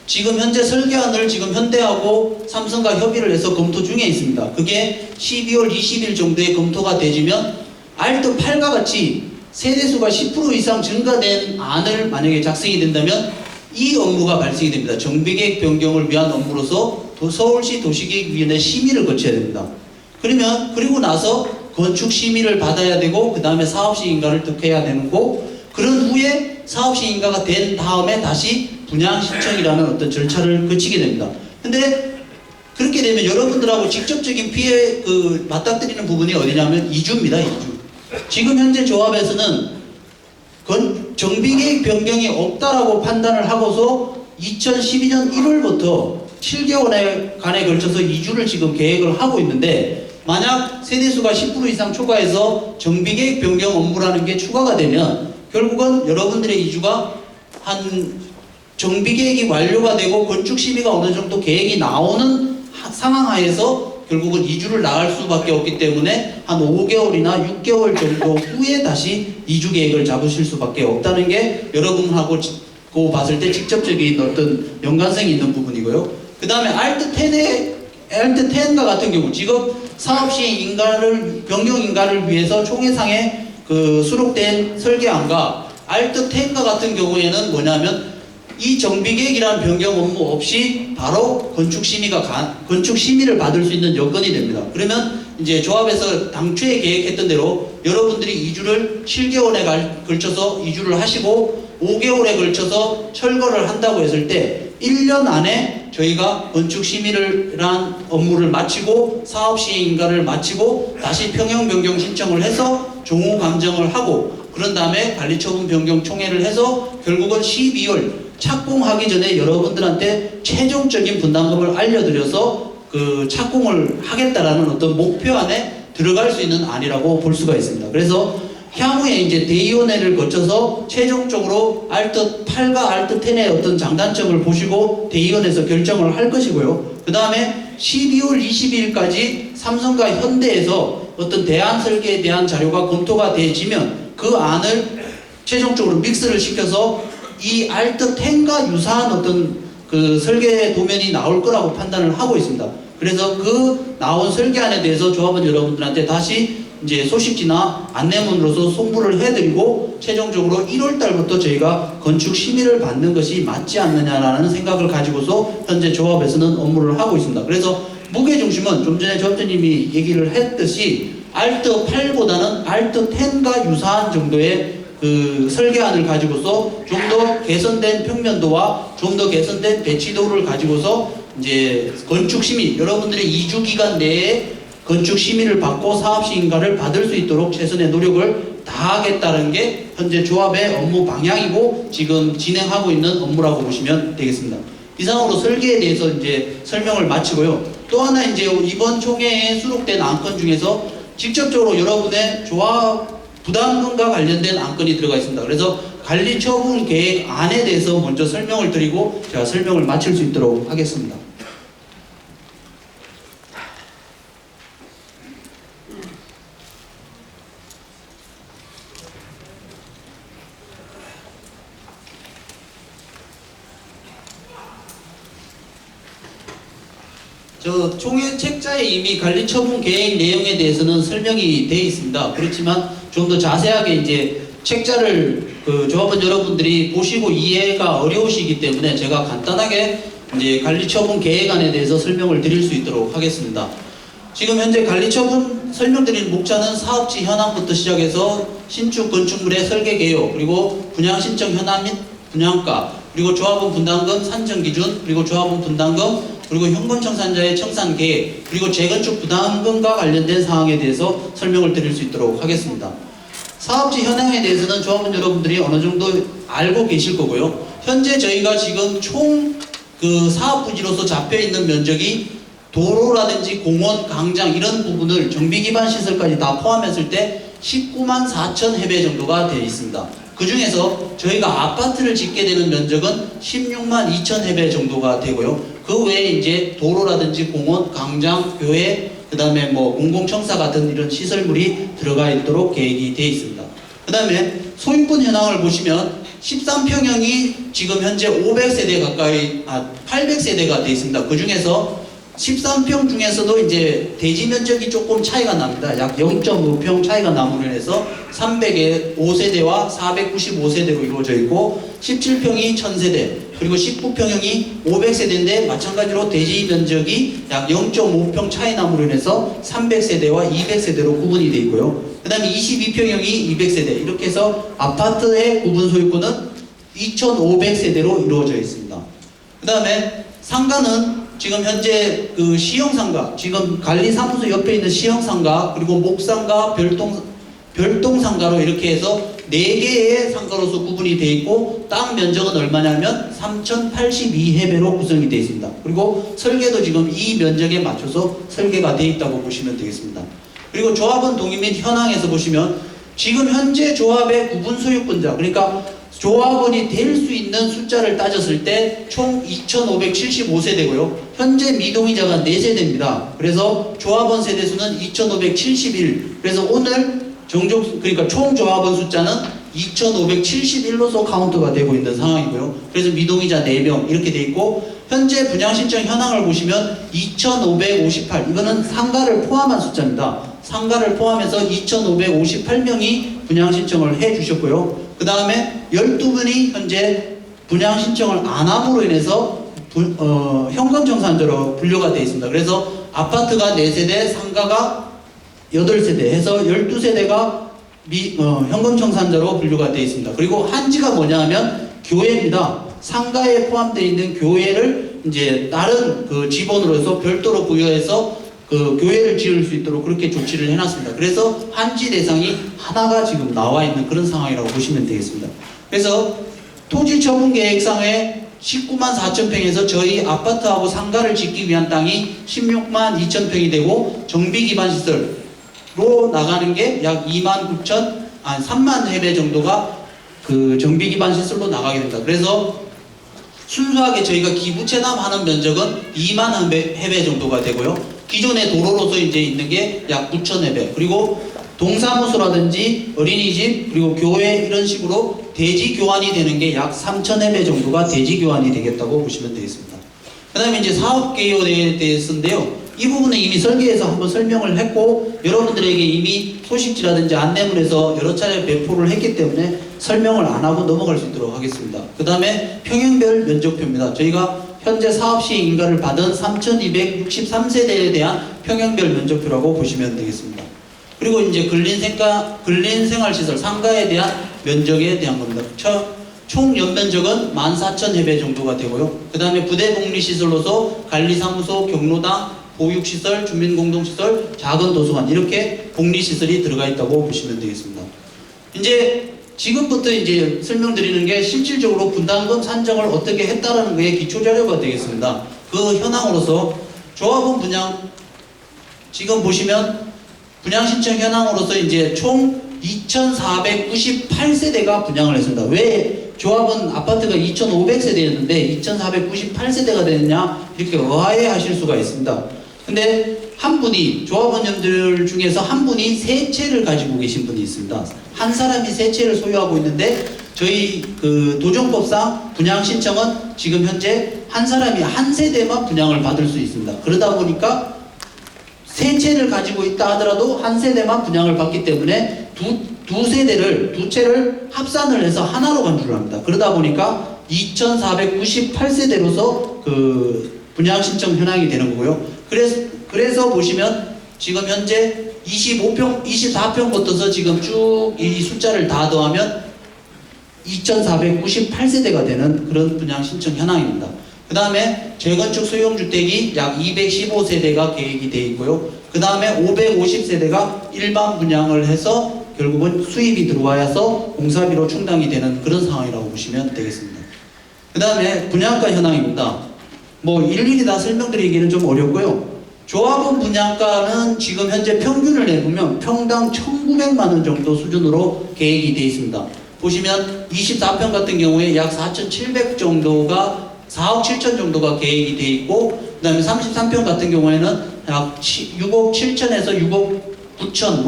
S4: 지금 현재 설계안을 지금 현대하고 삼성과 협의를 해서 검토 중에 있습니다. 그게 12월 20일 정도에 검토가 되지면 알트8과 같이 세대수가 10% 이상 증가된 안을 만약에 작성이 된다면 이 업무가 발생이 됩니다. 정비계획 변경을 위한 업무로서 서울시 도시계획위원회 심의를 거쳐야 됩니다. 그리고 나서 건축 심의를 받아야 되고 그 다음에 사업시 인가를 득해야 되는 거, 그런 후에 사업시 인가가 된 다음에 다시 분양 신청이라는 어떤 절차를 거치게 됩니다. 근데 그렇게 되면 여러분들하고 직접적인 피해 맞닥뜨리는 부분이 어디냐면 이주입니다. 이주. 지금 현재 조합에서는 정비계획 변경이 없다라고 판단을 하고서 2012년 1월부터 7개월간에 걸쳐서 이주를 지금 계획을 하고 있는데, 만약 세대수가 10% 이상 초과해서 정비계획 변경 업무라는 게 추가가 되면 결국은 여러분들의 이주가 정비계획이 완료가 되고 건축심의가 어느 정도 계획이 나오는 상황 하에서 결국은 이주를 나갈 수밖에 없기 때문에 한 5개월이나 6개월 정도 후에 다시 이주 계획을 잡으실 수밖에 없다는 게 여러분하고 봤을 때 직접적인 어떤 연관성이 있는 부분이고요. 그 다음에 알트10과 같은 경우 지금 사업시 변경 인가를 위해서 총회상에 수록된 설계안과 알트10과 같은 경우에는 뭐냐면 이 정비계획이라는 변경 업무 없이 바로 건축 심의를 받을 수 있는 여건이 됩니다. 그러면 이제 조합에서 당초에 계획했던 대로 여러분들이 이주를 7개월에 걸쳐서 이주를 하시고 5개월에 걸쳐서 철거를 한다고 했을 때 1년 안에 저희가 건축 심의란 업무를 마치고 사업 시행 인가를 마치고 다시 평형 변경 신청을 해서 종호 감정을 하고 그런 다음에 관리처분 변경 총회를 해서 결국은 12월 착공하기 전에 여러분들한테 최종적인 분담금을 알려드려서 착공을 하겠다라는 어떤 목표 안에 들어갈 수 있는 안이라고 볼 수가 있습니다. 그래서 향후에 이제 대의원회를 거쳐서 최종적으로 알트8과 알트10의 어떤 장단점을 보시고 대의원에서 결정을 할 것이고요. 그 다음에 12월 22일까지 삼성과 현대에서 어떤 대안 설계에 대한 자료가 검토가 되지면 그 안을 최종적으로 믹스를 시켜서 이 알트10과 유사한 어떤 설계 도면이 나올 거라고 판단을 하고 있습니다. 그래서 나온 설계안에 대해서 조합원 여러분들한테 다시 이제 소식지나 안내문으로서 송부를 해드리고 최종적으로 1월달부터 저희가 건축 심의를 받는 것이 맞지 않느냐라는 생각을 가지고서 현재 조합에서는 업무를 하고 있습니다. 그래서 무게중심은 좀 전에 조합장님이 얘기를 했듯이 알트8보다는 알트10과 유사한 정도의 설계안을 가지고서 좀 더 개선된 평면도와 좀 더 개선된 배치도를 가지고서 이제 건축 심의, 여러분들의 2주 기간 내에 건축 심의를 받고 사업시 인가를 받을 수 있도록 최선의 노력을 다하겠다는 게 현재 조합의 업무 방향이고 지금 진행하고 있는 업무라고 보시면 되겠습니다. 이상으로 설계에 대해서 이제 설명을 마치고요. 또 하나 이제 이번 총회에 수록된 안건 중에서 직접적으로 여러분의 조합 부담금과 관련된 안건이 들어가 있습니다. 그래서 관리처분 계획 안에 대해서 먼저 설명을 드리고 제가 설명을 마칠 수 있도록 하겠습니다. 총회 책자에 이미 관리처분 계획 내용에 대해서는 설명이 되어 있습니다. 그렇지만 좀 더 자세하게 이제 책자를 조합원 여러분들이 보시고 이해가 어려우시기 때문에 제가 간단하게 이제 관리처분 계획안에 대해서 설명을 드릴 수 있도록 하겠습니다. 지금 현재 관리처분 설명드리는 목차는 사업지 현황부터 시작해서 신축 건축물의 설계 개요, 그리고 분양 신청 현황 및 분양가, 그리고 조합원 분담금 산정 기준, 그리고 조합원 분담금, 그리고 현금청산자의 청산 계획, 그리고 재건축 부담금과 관련된 사항에 대해서 설명을 드릴 수 있도록 하겠습니다. 사업지 현황에 대해서는 조합원 여러분들이 어느 정도 알고 계실 거고요. 현재 저희가 지금 총 사업 부지로서 잡혀 있는 면적이 도로라든지 공원, 강장 이런 부분을 정비 기반 시설까지 다 포함했을 때 19만 4천 해배 정도가 되어 있습니다. 그 중에서 저희가 아파트를 짓게 되는 면적은 16만 2천 해배 정도가 되고요. 그 외에 이제 도로라든지 공원, 강장, 교회, 그 다음에 공공청사 같은 이런 시설물이 들어가 있도록 계획이 되어 있습니다. 그 다음에 소유권 현황을 보시면 13평형이 지금 현재 500세대 가까이, 800세대가 되어 있습니다. 그 중에서 13평 중에서도 이제 대지 면적이 조금 차이가 납니다. 약 0.5평 차이가 남으로 인해서 300의 5세대와 495세대로 이루어져 있고 17평이 1000세대 그리고 19평형이 500세대인데 마찬가지로 대지 면적이 약 0.5평 차이 남으로 인해서 300세대와 200세대로 구분이 되어 있고요. 그 다음에 22평형이 200세대 이렇게 해서 아파트의 구분 소유권은 2500세대로 이루어져 있습니다. 그 다음에 상가는 지금 현재 그 시형상가, 지금 관리사무소 옆에 있는 시형상가, 그리고 목상가, 별동상가로 이렇게 해서 4개의 상가로서 구분이 되어 있고 땅 면적은 얼마냐면 3082해배로 구성이 되어 있습니다. 그리고 설계도 지금 이 면적에 맞춰서 설계가 되어 있다고 보시면 되겠습니다. 그리고 조합원 동의 및 현황에서 보시면 지금 현재 조합의 구분 소유권자, 그러니까 조합원이 될 수 있는 숫자를 따졌을 때 총 2575세대고요. 현재 미동의자가 4세대입니다. 그래서 조합원 세대수는 2571. 그래서 오늘 그러니까 총 조합원 숫자는 2571로서 카운트가 되고 있는 상황이고요. 그래서 미동의자 4명 이렇게 돼 있고 현재 분양신청 현황을 보시면 2558 이거는 상가를 포함한 숫자입니다. 상가를 포함해서 2558명이 분양신청을 해 주셨고요. 그 다음에 12분이 현재 분양신청을 안 함으로 인해서 현금청산자로 분류가 되어 있습니다. 그래서 아파트가 4세대, 상가가 8세대 해서 12세대가 현금청산자로 분류가 되어 있습니다. 그리고 한지가 뭐냐 하면 교회입니다. 상가에 포함되어 있는 교회를 이제 다른 그 지번으로서 별도로 부여해서 그 교회를 지을 수 있도록 그렇게 조치를 해놨습니다. 그래서 한지 대상이 하나가 지금 나와 있는 그런 상황이라고 보시면 되겠습니다. 그래서 토지처분계획상에 19만 4천 평에서 저희 아파트하고 상가를 짓기 위한 땅이 16만 2천 평이 되고 정비기반시설로 나가는 게 약 3만 해배 정도가 그 정비기반시설로 나가게 됩니다. 그래서 순수하게 저희가 기부채납하는 면적은 2만 해배 정도가 되고요. 기존의 도로로서 이제 있는 게 약 9천 해배. 그리고 동사무소라든지 어린이집 그리고 교회 이런 식으로 대지 교환이 되는 게 약 3천 해배 정도가 대지 교환이 되겠다고 보시면 되겠습니다. 그 다음에 이제 사업 개요에 대해서인데요. 이 부분은 이미 설계에서 한번 설명을 했고 여러분들에게 이미 소식지라든지 안내문에서 여러 차례 배포를 했기 때문에 설명을 안 하고 넘어갈 수 있도록 하겠습니다. 그 다음에 평형별 면적표입니다. 저희가 현재 사업시행 인가를 받은 3263세대에 대한 평형별 면적표라고 보시면 되겠습니다. 그리고 이제 근린생활시설 상가에 대한 면적에 대한 겁니다. 총 연면적은 14,000해배 정도가 되고요. 그 다음에 부대복리시설로서 관리사무소, 경로당, 보육시설, 주민공동시설, 작은 도서관 이렇게 복리시설이 들어가 있다고 보시면 되겠습니다. 이제 지금부터 이제 설명드리는 게 실질적으로 분담금 산정을 어떻게 했다라는 것의 기초자료가 되겠습니다. 그 현황으로서 조합원 분양 지금 보시면 분양신청 현황으로서 이제 총 2,498세대가 분양을 했습니다. 왜 조합은 아파트가 2,500세대였는데 2,498세대가 됐냐 이렇게 의아해 하실 수가 있습니다. 근데 한 분이 조합원님들 중에서 한 분이 세 채를 가지고 계신 분이 있습니다. 한 사람이 세 채를 소유하고 있는데 저희 그 도정법상 분양 신청은 지금 현재 한 사람이 한 세대만 분양을 받을 수 있습니다. 그러다 보니까 세 채를 가지고 있다 하더라도 한 세대만 분양을 받기 때문에 두 채를 합산을 해서 하나로 간주를 합니다. 그러다 보니까 2,498세대로서 그 분양 신청 현황이 되는 거고요. 그래서 보시면 지금 현재 24평부터서 지금 쭉 이 숫자를 다 더하면 2,498세대가 되는 그런 분양 신청 현황입니다. 그 다음에 재건축 소형주택이 약 215세대가 계획이 되어 있고요. 그 다음에 550세대가 일반 분양을 해서 결국은 수입이 들어와서 공사비로 충당이 되는 그런 상황이라고 보시면 되겠습니다. 그 다음에 분양가 현황입니다. 뭐 일일이 다 설명드리기는 좀 어렵고요. 조합원 분양가는 지금 현재 평균을 내보면 평당 1,900만원 정도 수준으로 계획이 되어 있습니다. 보시면 24평 같은 경우에 약 4,700 정도가 4억 7천 정도가 계획이 되어 있고 그 다음에 33평 같은 경우에는 약 6억 7천에서 6억 9천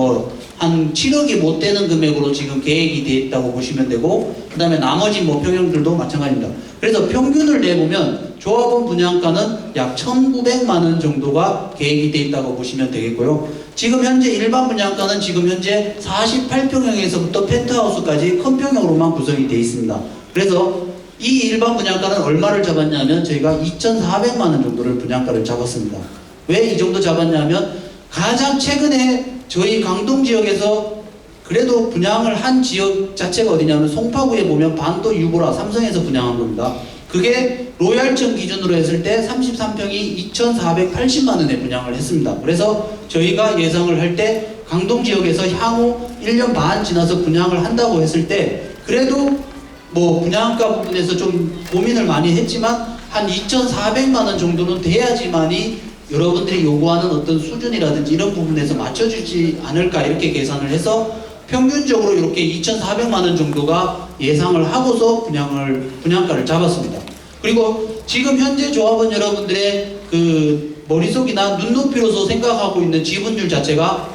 S4: 한 한 7억이 못 되는 금액으로 지금 계획이 되어 있다고 보시면 되고, 그 다음에 나머지 뭐 평형들도 마찬가지입니다. 그래서 평균을 내보면 조합원 분양가는 약 1,900만 원 정도가 계획이 되어 있다고 보시면 되겠고요. 지금 현재 일반 분양가는 지금 현재 48평형에서부터 펜트하우스까지 큰 평형으로만 구성이 되어 있습니다. 그래서 이 일반 분양가는 얼마를 잡았냐면 저희가 2,400만 원 정도를 분양가를 잡았습니다. 왜 이 정도 잡았냐면 가장 최근에 저희 강동 지역에서 그래도 분양을 한 지역 자체가 어디냐면 송파구에 보면 반도 유보라 삼성에서 분양한 겁니다. 그게 로얄층 기준으로 했을 때 33평이 2,480만 원에 분양을 했습니다. 그래서 저희가 예상을 할 때 강동 지역에서 향후 1년 반 지나서 분양을 한다고 했을 때 그래도 뭐 분양가 부분에서 좀 고민을 많이 했지만 한 2,400만 원 정도는 돼야지만이 여러분들이 요구하는 어떤 수준이라든지 이런 부분에서 맞춰주지 않을까 이렇게 계산을 해서 평균적으로 이렇게 2,400만 원 정도가 예상을 하고서 분양가를 잡았습니다. 그리고 지금 현재 조합원 여러분들의 그 머릿속이나 눈높이로서 생각하고 있는 지분율 자체가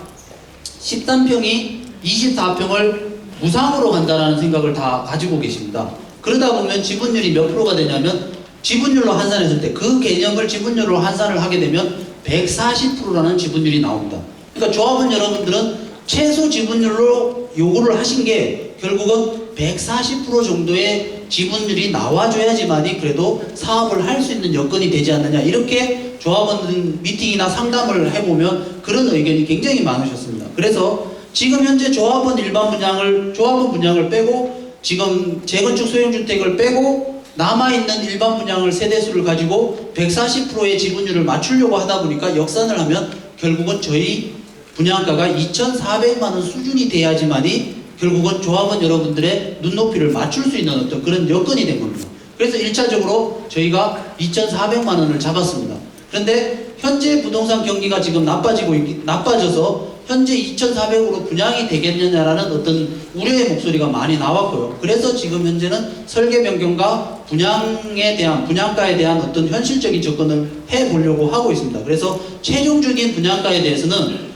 S4: 13평이 24평을 무상으로 간다라는 생각을 다 가지고 계십니다. 그러다 보면 지분율이 몇 프로가 되냐면 지분율로 환산했을 때 그 개념을 지분율로 환산을 하게 되면 140%라는 지분율이 나옵니다. 그러니까 조합원 여러분들은 최소 지분율로 요구를 하신 게 결국은 140% 정도의 지분율이 나와줘야지만이 그래도 사업을 할 수 있는 여건이 되지 않느냐 이렇게 조합원 미팅이나 상담을 해보면 그런 의견이 굉장히 많으셨습니다. 그래서 지금 현재 조합원 분양을 빼고 지금 재건축 소형주택을 빼고 남아있는 일반 분양을 세대수를 가지고 140%의 지분율을 맞추려고 하다 보니까 역산을 하면 결국은 저희 분양가가 2,400만 원 수준이 돼야지만이 결국은 조합원 여러분들의 눈높이를 맞출 수 있는 어떤 그런 여건이 된 겁니다. 그래서 1차적으로 저희가 2,400만 원을 잡았습니다. 그런데 현재 부동산 경기가 지금 나빠져서 현재 2,400으로 분양이 되겠느냐라는 어떤 우려의 목소리가 많이 나왔고요. 그래서 지금 현재는 설계 변경과 분양가에 대한 어떤 현실적인 접근을 해보려고 하고 있습니다. 그래서 최종적인 분양가에 대해서는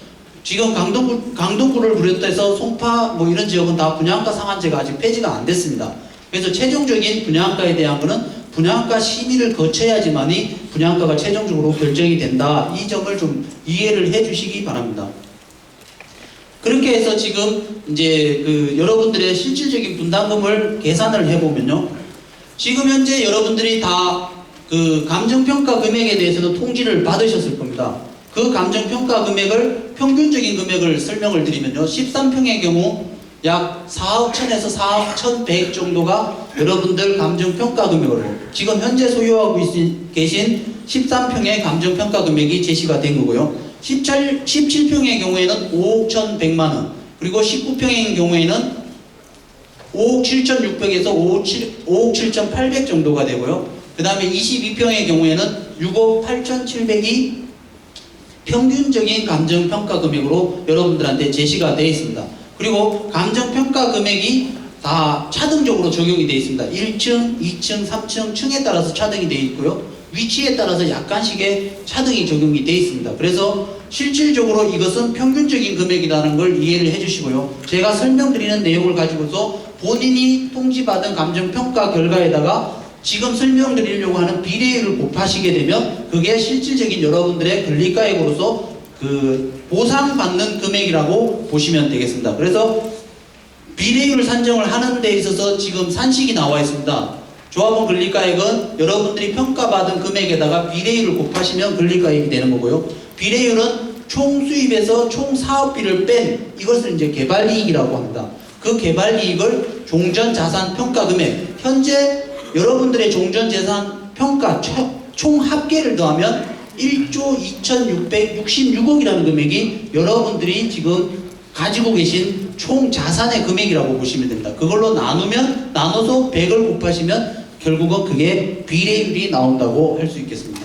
S4: 지금 강동구를 비롯해서 송파 뭐 이런 지역은 다 분양가 상한제가 아직 폐지가 안 됐습니다. 그래서 최종적인 분양가에 대한 거는 분양가 심의를 거쳐야지만이 분양가가 최종적으로 결정이 된다. 이 점을 좀 이해를 해 주시기 바랍니다. 그렇게 해서 지금 이제 여러분들의 실질적인 분담금을 계산을 해보면요. 지금 현재 여러분들이 다 그 감정평가 금액에 대해서도 통지를 받으셨을 겁니다. 그 감정평가 금액을 평균적인 금액을 설명을 드리면요. 13평의 경우 약 4억 1000에서 4억 1100 정도가 여러분들 감정평가 금액으로 지금 현재 소유하고 계신 13평의 감정평가 금액이 제시가 된 거고요. 17평의 경우에는 5억 1100만원, 그리고 19평의 경우에는 5억 7600에서 5억 7800 정도가 되고요. 그 다음에 22평의 경우에는 6억 8700이 평균적인 감정평가 금액으로 여러분들한테 제시가 되어 있습니다. 그리고 감정평가 금액이 다 차등적으로 적용이 되어 있습니다. 1층, 2층, 3층, 층에 따라서 차등이 되어 있고요. 위치에 따라서 약간씩의 차등이 적용이 되어 있습니다. 그래서 실질적으로 이것은 평균적인 금액이라는 걸 이해를 해주시고요. 제가 설명드리는 내용을 가지고서 본인이 통지받은 감정평가 결과에다가 지금 설명드리려고 하는 비례율을 곱하시게 되면 그게 실질적인 여러분들의 권리가액으로서 보상받는 금액이라고 보시면 되겠습니다. 그래서 비례율 산정을 하는 데 있어서 지금 산식이 나와 있습니다. 조합원 권리가액은 여러분들이 평가받은 금액에다가 비례율을 곱하시면 권리가액이 되는 거고요. 비례율은 총 수입에서 총 사업비를 뺀 이것을 이제 개발이익이라고 합니다. 그 개발이익을 종전자산 평가 금액, 현재 여러분들의 종전재산 평가 총 합계를 더하면 1조 2666억이라는 금액이 여러분들이 지금 가지고 계신 총 자산의 금액이라고 보시면 됩니다. 그걸로 나눠서 100을 곱하시면 결국은 그게 비례율이 나온다고 할 수 있겠습니다.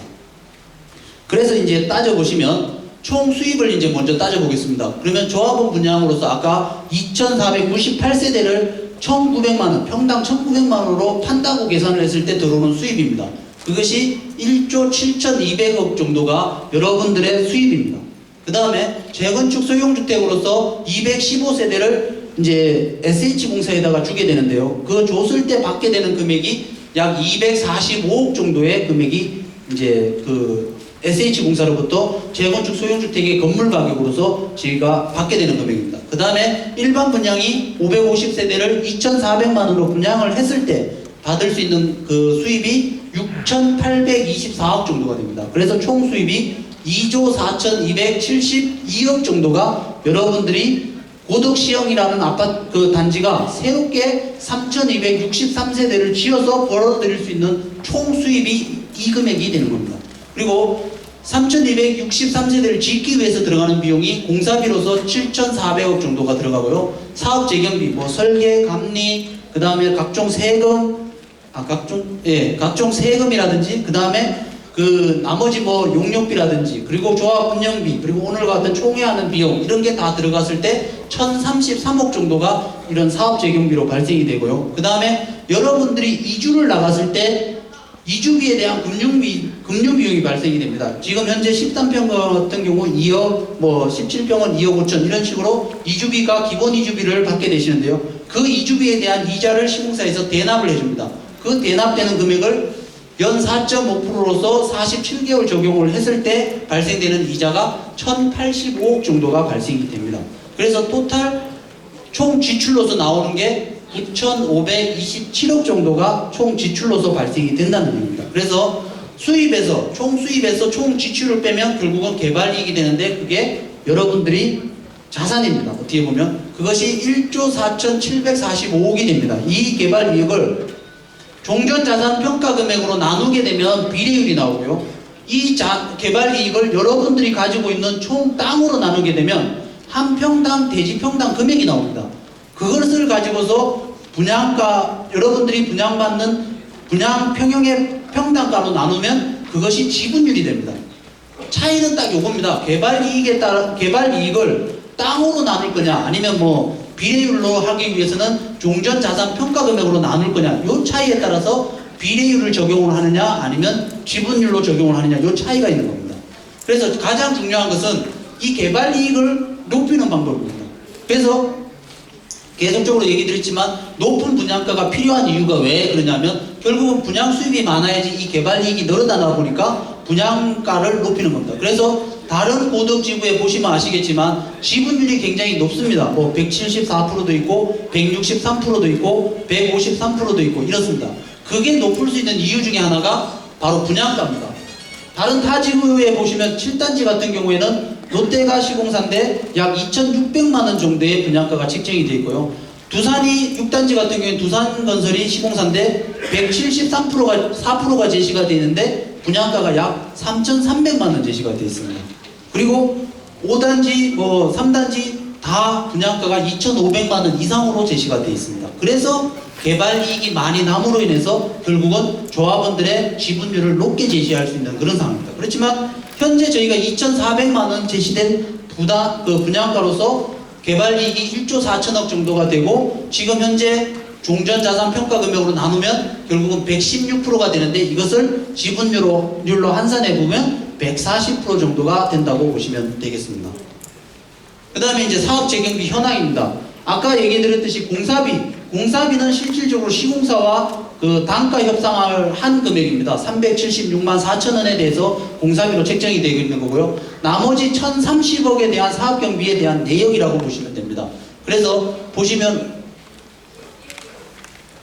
S4: 그래서 이제 따져보시면 총 수입을 이제 먼저 따져보겠습니다. 그러면 조합원 분양으로서 아까 2498세대를 1900만원, 평당 1900만원으로 판다고 계산을 했을 때 들어오는 수입입니다. 그것이 1조 7200억 정도가 여러분들의 수입입니다. 그 다음에 재건축 소형주택으로서 215세대를 이제 SH공사에다가 주게 되는데요. 그 줬을 때 받게 되는 금액이 약 245억 정도의 금액이 이제 그 SH공사로부터 재건축 소형주택의 건물 가격으로서 저희가 받게 되는 금액입니다. 그 다음에 일반 분양이 550세대를 2,400만 원으로 분양을 했을 때 받을 수 있는 그 수입이 6,824억 정도가 됩니다. 그래서 총 수입이 2조 4,272억 정도가 여러분들이 고덕시형이라는 아파트 그 단지가 새롭게 3,263세대를 지어서 벌어들일 수 있는 총 수입이 이 금액이 되는 겁니다. 그리고 3,263세대를 짓기 위해서 들어가는 비용이 공사비로서 7,400억 정도가 들어가고요. 사업 재경비, 뭐 설계, 감리, 그 다음에 각종 세금, 각종 세금이라든지, 그 다음에 그 나머지 뭐 용역비라든지, 그리고 조합 운영비, 그리고 오늘 같은 총회하는 비용, 이런 게 다 들어갔을 때 1,033억 정도가 이런 사업 재경비로 발생이 되고요. 그 다음에 여러분들이 이주를 나갔을 때 이주비에 대한 금융비용이 발생이 됩니다. 지금 현재 13평 같은 경우 2억, 뭐 17평은 2억 5천 이런 식으로 이주비가 기본 이주비를 받게 되시는데요. 그 이주비에 대한 이자를 시공사에서 대납을 해줍니다. 그 대납되는 금액을 연 4.5%로서 47개월 적용을 했을 때 발생되는 이자가 1,085억 정도가 발생이 됩니다. 그래서 토탈 총 지출로서 나오는 게 9,527억 정도가 총 지출로서 발생이 된다는 얘기입니다. 그래서 총 수입에서 총 지출을 빼면 결국은 개발이익이 되는데 그게 여러분들이 자산입니다. 어떻게 보면 그것이 1조 4,745억이 됩니다. 이 개발이익을 종전자산 평가 금액으로 나누게 되면 비례율이 나오고요. 이 개발이익을 여러분들이 가지고 있는 총 땅으로 나누게 되면 한 평당 대지평당 금액이 나옵니다. 그것을 가지고서 분양가, 여러분들이 분양받는 분양 평형의 평당가로 나누면 그것이 지분율이 됩니다. 차이는 딱 요겁니다. 개발이익을 땅으로 나눌 거냐, 아니면 뭐 비례율로 하기 위해서는 종전자산 평가금액으로 나눌 거냐, 요 차이에 따라서 비례율을 적용을 하느냐, 아니면 지분율로 적용을 하느냐, 요 차이가 있는 겁니다. 그래서 가장 중요한 것은 이 개발이익을 높이는 방법입니다. 그래서 계속적으로 얘기 드렸지만 높은 분양가가 필요한 이유가 왜 그러냐면 결국은 분양 수입이 많아야지 이 개발이익이 늘어나다 보니까 분양가를 높이는 겁니다. 그래서 다른 고덕지구에 보시면 아시겠지만 지분율이 굉장히 높습니다. 뭐 174%도 있고 163%도 있고 153%도 있고 이렇습니다. 그게 높을 수 있는 이유 중에 하나가 바로 분양가입니다. 다른 타지구에 보시면 7단지 같은 경우에는 롯데가 시공사인데 약 2,600만 원 정도의 분양가가 책정이 되어 있고요. 두산이 6단지 같은 경우에는 두산건설이 시공사인데 4%가 제시가 되어 있는데 분양가가 약 3,300만 원 제시가 되어 있습니다. 그리고 5단지, 3단지 다 분양가가 2,500만 원 이상으로 제시가 되어 있습니다. 그래서 개발이익이 많이 남으로 인해서 결국은 조합원들의 지분율을 높게 제시할 수 있는 그런 상황입니다. 그렇지만 현재 저희가 2,400만 원 제시된 분양가로서 개발이익이 1조 4천억 정도가 되고 지금 현재 종전자산 평가 금액으로 나누면 결국은 116%가 되는데 이것을 지분율로 환산해 보면 140% 정도가 된다고 보시면 되겠습니다. 그 다음에 이제 사업 재경비 현황입니다. 아까 얘기 드렸듯이 공사비는 실질적으로 시공사와 그 단가 협상을 한 금액입니다. 376만 4천 원에 대해서 공사비로 책정이 되고 있는 거고요. 나머지 1,030억에 대한 사업 경비에 대한 내역이라고 보시면 됩니다. 그래서 보시면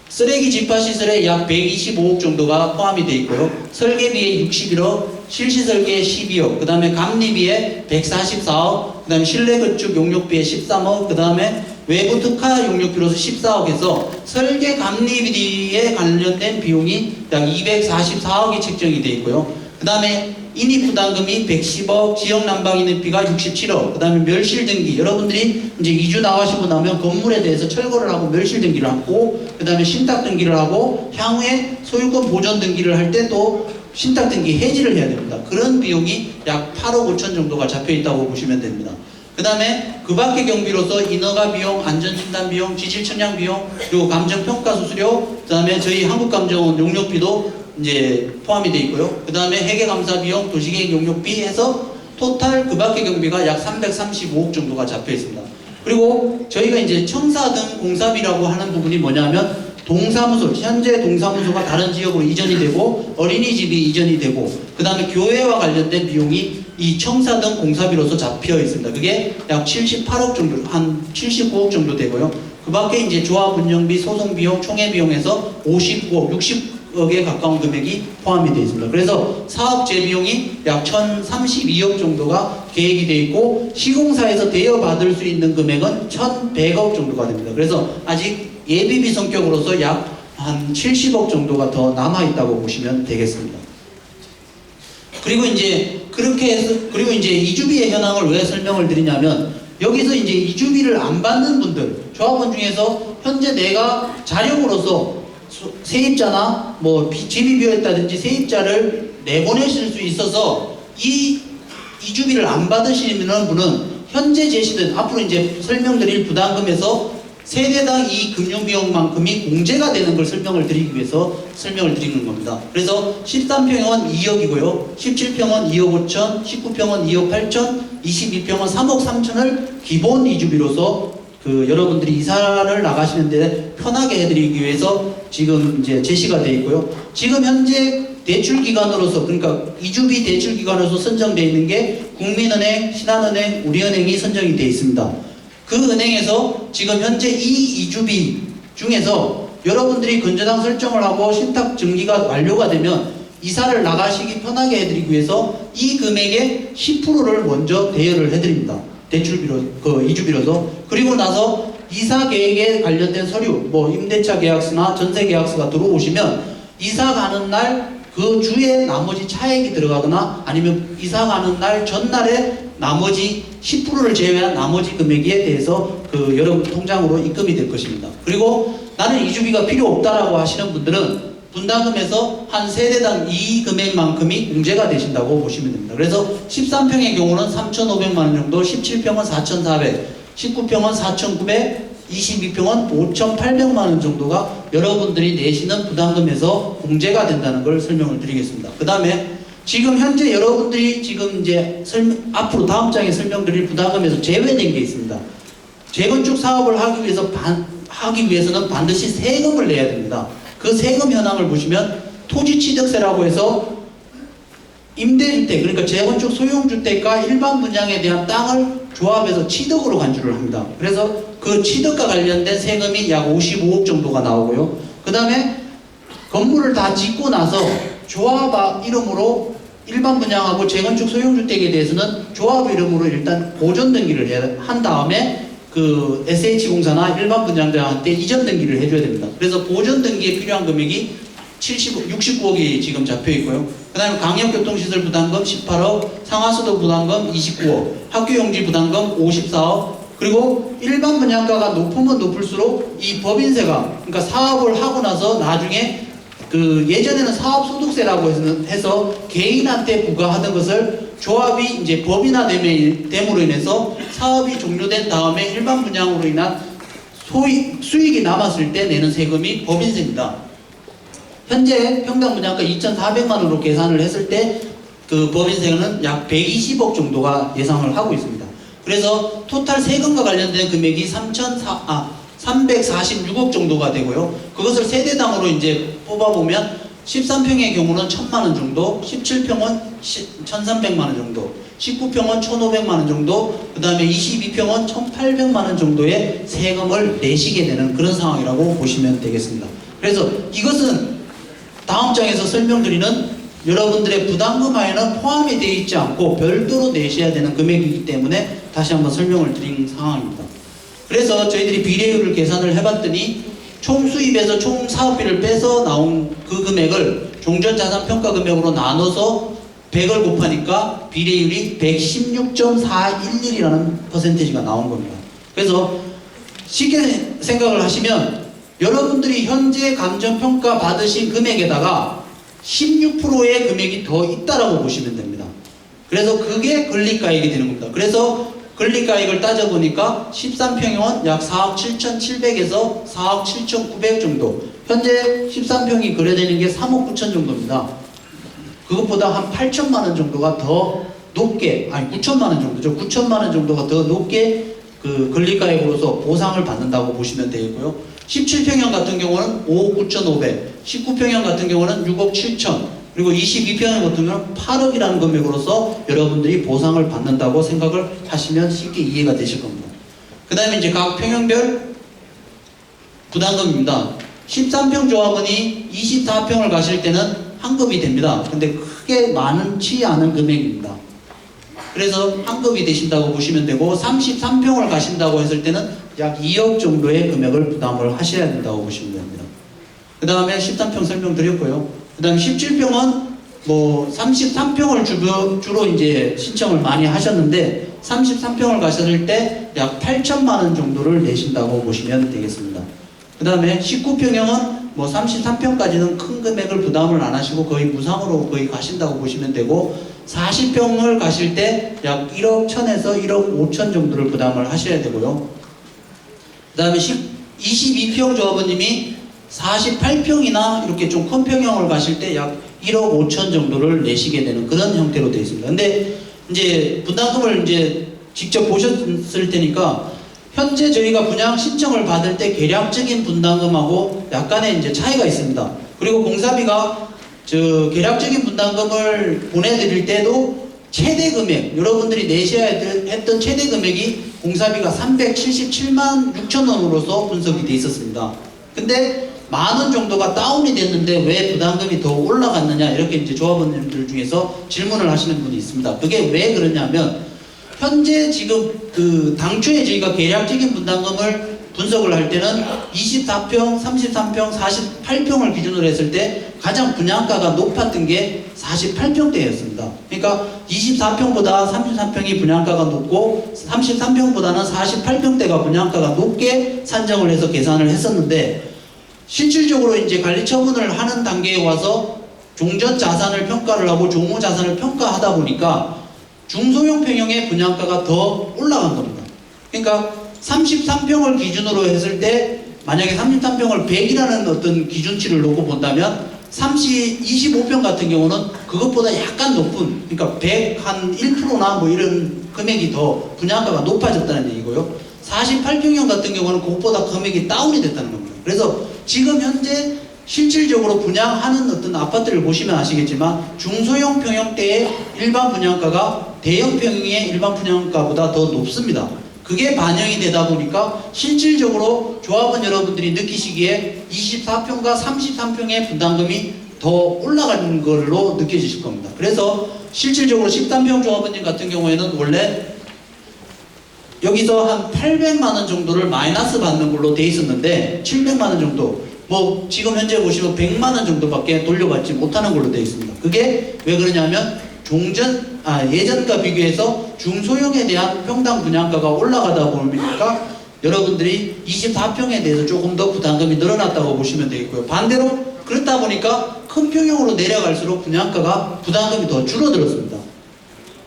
S4: 쓰레기 집화 시설에 약 125억 정도가 포함이 되어 있고요. 설계비에 61억, 실시설계에 12억, 그 다음에 감리비에 144억, 그 다음에 실내 건축 용역비에 13억, 그 다음에 외부 특화 용역비로서 14억 해서 설계 감리비에 관련된 비용이 약 244억이 책정이 되어 있고요. 그 다음에 인입부담금이 110억, 지역난방 인입비가 67억, 그 다음에 멸실등기, 여러분들이 이제 이주 나가시고 나면 건물에 대해서 철거를 하고 멸실등기를 하고, 그 다음에 신탁등기를 하고, 향후에 소유권 보존등기를 할 때 또 신탁등기 해지를 해야 됩니다. 그런 비용이 약 8억 5천 정도가 잡혀 있다고 보시면 됩니다. 그 다음에 그 밖의 경비로서 인허가 비용, 안전진단 비용, 지질청량 비용, 그리고 감정평가 수수료, 그 다음에 저희 한국감정원 용역비도 이제 포함이 되어 있고요. 그 다음에 회계감사 비용, 도시계획 용역비 해서 토탈 그 밖의 경비가 약 335억 정도가 잡혀 있습니다. 그리고 저희가 이제 청사 등 공사비라고 하는 부분이 뭐냐면 동사무소, 현재 동사무소가 다른 지역으로 이전이 되고 어린이집이 이전이 되고 그 다음에 교회와 관련된 비용이 이 청사 등 공사비로서 잡혀 있습니다. 그게 약 78억 정도, 한 79억 정도 되고요. 그 밖에 이제 조합 운영비, 소송 비용, 총회 비용에서 59억, 60억에 가까운 금액이 포함이 되어 있습니다. 그래서 사업 재비용이 약 1032억 정도가 계획이 되어 있고 시공사에서 대여받을 수 있는 금액은 1100억 정도가 됩니다. 그래서 아직 예비비 성격으로서 약 한 70억 정도가 더 남아있다고 보시면 되겠습니다. 그리고 이제 그렇게 해서, 그리고 이제 이주비의 현황을 왜 설명을 드리냐면 여기서 이제 이주비를 안 받는 분들, 조합원 중에서 현재 내가 자력으로서 세입자나 뭐 집이 비어있다든지 세입자를 내보내실 수 있어서 이 이주비를 안 받으시는 분은 현재 제시된 앞으로 이제 설명드릴 부담금에서 세대당 이 금융비용만큼이 공제가 되는 걸 설명을 드리기 위해서 설명을 드리는 겁니다. 그래서 13평은 2억이고요. 17평은 2억 5천, 19평은 2억 8천, 22평은 3억 3천을 기본 이주비로서 여러분들이 이사를 나가시는데 편하게 해드리기 위해서 지금 이제 제시가 되어 있고요. 지금 현재 대출 기관으로서, 그러니까 이주비 대출 기관으로서 선정되어 있는 게 국민은행, 신한은행, 우리은행이 선정이 되어 있습니다. 그 은행에서 지금 현재 이 이주비 중에서 여러분들이 건전항 설정을 하고 신탁 등기가 완료가 되면 이사를 나가시기 편하게 해드리기 위해서 이 금액의 10%를 먼저 대여를 해드립니다. 대출비로, 이주비로서. 그리고 나서 이사 계획에 관련된 서류, 뭐 임대차 계약서나 전세 계약서가 들어오시면 이사 가는 날 그 주에 나머지 차액이 들어가거나 아니면 이사 가는 날 전날에 나머지 10%를 제외한 나머지 금액에 대해서 여러분 통장으로 입금이 될 것입니다. 그리고 나는 이주비가 필요 없다라고 하시는 분들은 분담금에서 한 세대당 이 금액만큼이 공제가 되신다고 보시면 됩니다. 그래서 13평의 경우는 3,500만 원 정도, 17평은 4,400, 19평은 4,900, 22평은 5,800만 원 정도가 여러분들이 내시는 부담금에서 공제가 된다는 걸 설명을 드리겠습니다. 그 다음에 지금 현재 여러분들이 지금 이제 앞으로 다음 장에 설명드릴 부담금에서 제외된 게 있습니다. 재건축 사업을 하기 위해서는 반드시 세금을 내야 됩니다. 그 세금 현황을 보시면 토지취득세라고 해서 임대주택, 그러니까 재건축 소형주택과 일반 분양에 대한 땅을 조합해서 취득으로 간주를 합니다. 그래서 그 취득과 관련된 세금이 약 55억 정도가 나오고요. 그 다음에 건물을 다 짓고 나서 조합 이름으로 일반 분양하고 재건축 소형주택에 대해서는 조합 이름으로 일단 보존 등기를 한 다음에 그 SH공사나 일반 분양자한테 이전 등기를 해줘야 됩니다. 그래서 보존 등기에 필요한 금액이 69억이 지금 잡혀 있고요. 그 다음에 강역교통시설 부담금 18억, 상하수도 부담금 29억, 학교용지 부담금 54억, 그리고 일반 분양가가 높으면 높을수록 이 법인세가, 그러니까 사업을 하고 나서 나중에 예전에는 사업소득세라고 해서 개인한테 부과하던 것을 조합이 이제 법인화됨으로 인해서 사업이 종료된 다음에 일반 분양으로 인한 수익이 남았을 때 내는 세금이 법인세입니다. 현재 평당 분양가 2,400만 원으로 계산을 했을 때 그 법인세는 약 120억 정도가 예상을 하고 있습니다. 그래서 토탈 세금과 관련된 금액이 346억 정도가 되고요. 그것을 세대당으로 이제 뽑아보면 13평의 경우는 1,000만 원 정도, 17평은 1,300만 원 정도, 19평은 1,500만 원 정도, 그 다음에 22평은 1,800만 원 정도의 세금을 내시게 되는 그런 상황이라고 보시면 되겠습니다. 그래서 이것은 다음 장에서 설명드리는 여러분들의 부담금 하에는 포함이 되어 있지 않고 별도로 내셔야 되는 금액이기 때문에 다시 한번 설명을 드린 상황입니다. 그래서 저희들이 비례율을 계산을 해봤더니 총 수입에서 총 사업비를 빼서 나온 그 금액을 종전자산평가 금액으로 나눠서 100을 곱하니까 비례율이 116.411이라는 퍼센테이지가 나온 겁니다. 그래서 쉽게 생각을 하시면 여러분들이 현재 감정평가 받으신 금액에다가 16%의 금액이 더 있다라고 보시면 됩니다. 그래서 그게 권리가액이 되는 겁니다. 그래서 권리가액을 따져보니까 13평이면 약 4억 7,700에서 4억 7,900 정도, 현재 13평이 거래되는 게 3억 9천 정도입니다. 그것보다 한 8천만 원 정도가 더 높게, 아니 9천만 원 정도죠. 9천만 원 정도가 더 높게 그 권리가액으로서 보상을 받는다고 보시면 되겠고요. 17평형 같은 경우는 5억 9,500, 19평형 같은 경우는 6억 7천, 그리고 22평형 같은 경우는 8억이라는 금액으로서 여러분들이 보상을 받는다고 생각을 하시면 쉽게 이해가 되실 겁니다. 그 다음에 이제 각 평형별 부담금입니다. 13평 조합원이 24평을 가실 때는 환급이 됩니다. 근데 크게 많지 않은 금액입니다. 그래서 환급이 되신다고 보시면 되고, 33평을 가신다고 했을 때는 약 2억 정도의 금액을 부담을 하셔야 된다고 보시면 됩니다. 그 다음에 13평 설명드렸고요. 그 다음에 17평은 뭐 33평을 주로 이제 신청을 많이 하셨는데, 33평을 가셨을 때 약 8천만 원 정도를 내신다고 보시면 되겠습니다. 그 다음에 19평형은 뭐 33평까지는 큰 금액을 부담을 안 하시고 거의 무상으로 거의 가신다고 보시면 되고, 40평을 가실 때 약 1억 1천에서 1억 5천 정도를 부담을 하셔야 되고요. 그 다음에 22평 조합원님이 48평이나 이렇게 좀 큰 평형을 가실 때 약 1억 5천 정도를 내시게 되는 그런 형태로 되어 있습니다. 근데 이제 분담금을 이제 직접 보셨을 테니까, 현재 저희가 분양 신청을 받을 때 계략적인 분담금하고 약간의 이제 차이가 있습니다. 그리고 공사비가 계략적인 분담금을 보내드릴 때도 최대 금액, 여러분들이 내셔야 했던 최대 금액이 공사비가 377만 6천 원으로서 분석이 돼 있었습니다. 근데 10,000원 정도가 다운이 됐는데 왜 부담금이 더 올라갔느냐, 이렇게 이제 조합원님들 중에서 질문을 하시는 분이 있습니다. 그게 왜 그러냐면, 현재 지금 당초에 저희가 계략적인 분담금을 분석을 할 때는 24평, 33평, 48평을 기준으로 했을 때 가장 분양가가 높았던 게 48평대였습니다. 그러니까 24평보다 33평이 분양가가 높고 33평보다는 48평대가 분양가가 높게 산정을 해서 계산을 했었는데, 실질적으로 이제 관리처분을 하는 단계에 와서 종전 자산을 평가를 하고 종후 자산을 평가하다 보니까 중소형 평형의 분양가가 더 올라간 겁니다. 그러니까 33평을 기준으로 했을 때 만약에 33평을 100이라는 어떤 기준치를 놓고 본다면 25평 같은 경우는 그것보다 약간 높은, 그러니까 100 한 1%나 뭐 이런 금액이 더 분양가가 높아졌다는 얘기고요. 48평형 같은 경우는 그것보다 금액이 다운이 됐다는 겁니다. 그래서 지금 현재 실질적으로 분양하는 어떤 아파트를 보시면 아시겠지만, 중소형 평형대의 일반 분양가가 대형 평형의 일반 분양가보다 더 높습니다. 그게 반영이 되다 보니까 실질적으로 조합원 여러분들이 느끼시기에 24평과 33평의 분담금이 더 올라가는 걸로 느껴지실 겁니다. 그래서 실질적으로 13평 조합원님 같은 경우에는 원래 여기서 한 800만 원 정도를 마이너스 받는 걸로 돼 있었는데, 700만 원 정도, 뭐 지금 현재 보시면 100만 원 정도밖에 돌려받지 못하는 걸로 되어 있습니다. 그게 왜 그러냐면 예전과 비교해서 중소형에 대한 평당 분양가가 올라가다 보니까 여러분들이 24평에 대해서 조금 더 부담금이 늘어났다고 보시면 되겠고요. 반대로 그렇다 보니까 큰 평형으로 내려갈수록 분양가가 부담금이 더 줄어들었습니다.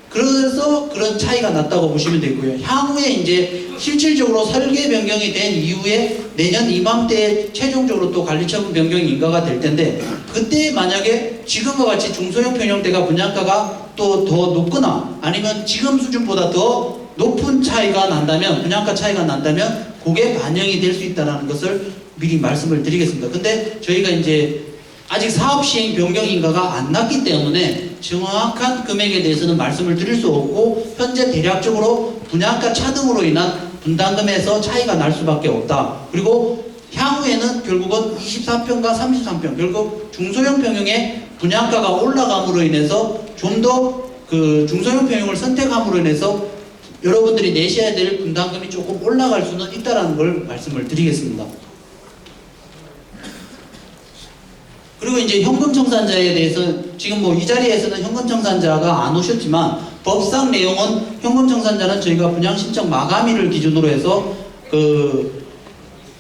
S4: 그래서 그런 차이가 났다고 보시면 되고요. 향후에 이제 실질적으로 설계 변경이 된 이후에 내년 이맘때에 최종적으로 또 관리처분 변경이 인가가 될 텐데, 그때 만약에 지금과 같이 중소형 평형대가 분양가가 또 더 높거나 아니면 지금 수준보다 더 높은 차이가 난다면, 분양가 차이가 난다면 그게 반영이 될 수 있다는 것을 미리 말씀을 드리겠습니다. 근데 저희가 이제 아직 사업 시행 변경 인가가 안 났기 때문에 정확한 금액에 대해서는 말씀을 드릴 수 없고, 현재 대략적으로 분양가 차등으로 인한 분담금에서 차이가 날 수밖에 없다. 그리고 향후에는 결국은 24평과 33평, 결국 중소형 평형의 분양가가 올라감으로 인해서 좀 더 중소형 평형을 선택함으로 인해서 여러분들이 내셔야 될 분담금이 조금 올라갈 수는 있다는 걸 말씀을 드리겠습니다. 그리고 이제 현금 청산자에 대해서 지금 뭐 이 자리에서는 현금 청산자가 안 오셨지만, 법상 내용은 현금 청산자는 저희가 분양 신청 마감일을 기준으로 해서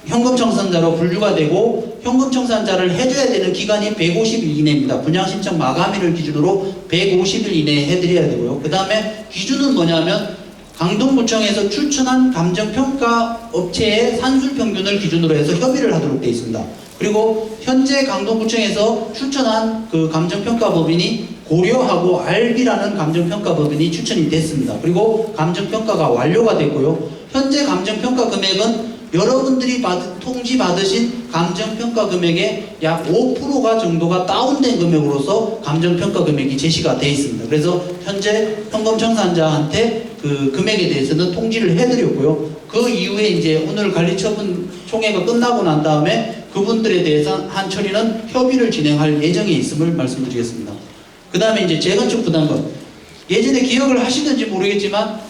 S4: 현금 청산자로 분류가 되고, 현금 청산자를 해줘야 되는 기간이 150일 이내입니다. 분양 신청 마감일을 기준으로 150일 이내에 해드려야 되고요. 그 다음에 기준은 뭐냐면, 강동구청에서 추천한 감정평가 업체의 산술평균을 기준으로 해서 협의를 하도록 되어 있습니다. 그리고 현재 강동구청에서 추천한 그 감정평가 법인이 고려하고 알비라는 감정평가법인이 추천이 됐습니다. 그리고 감정평가가 완료가 됐고요. 현재 감정평가 금액은 여러분들이 통지 받으신 감정평가 금액의 약 5%가 정도가 다운된 금액으로서 감정평가 금액이 제시가 되어 있습니다. 그래서 현재 현금청산자한테 그 금액에 대해서는 통지를 해드렸고요. 그 이후에 이제 오늘 관리처분 총회가 끝나고 난 다음에 그분들에 대해서 한 처리는 협의를 진행할 예정에 있음을 말씀드리겠습니다. 그 다음에 이제 재건축 부담금. 예전에 기억을 하시는지 모르겠지만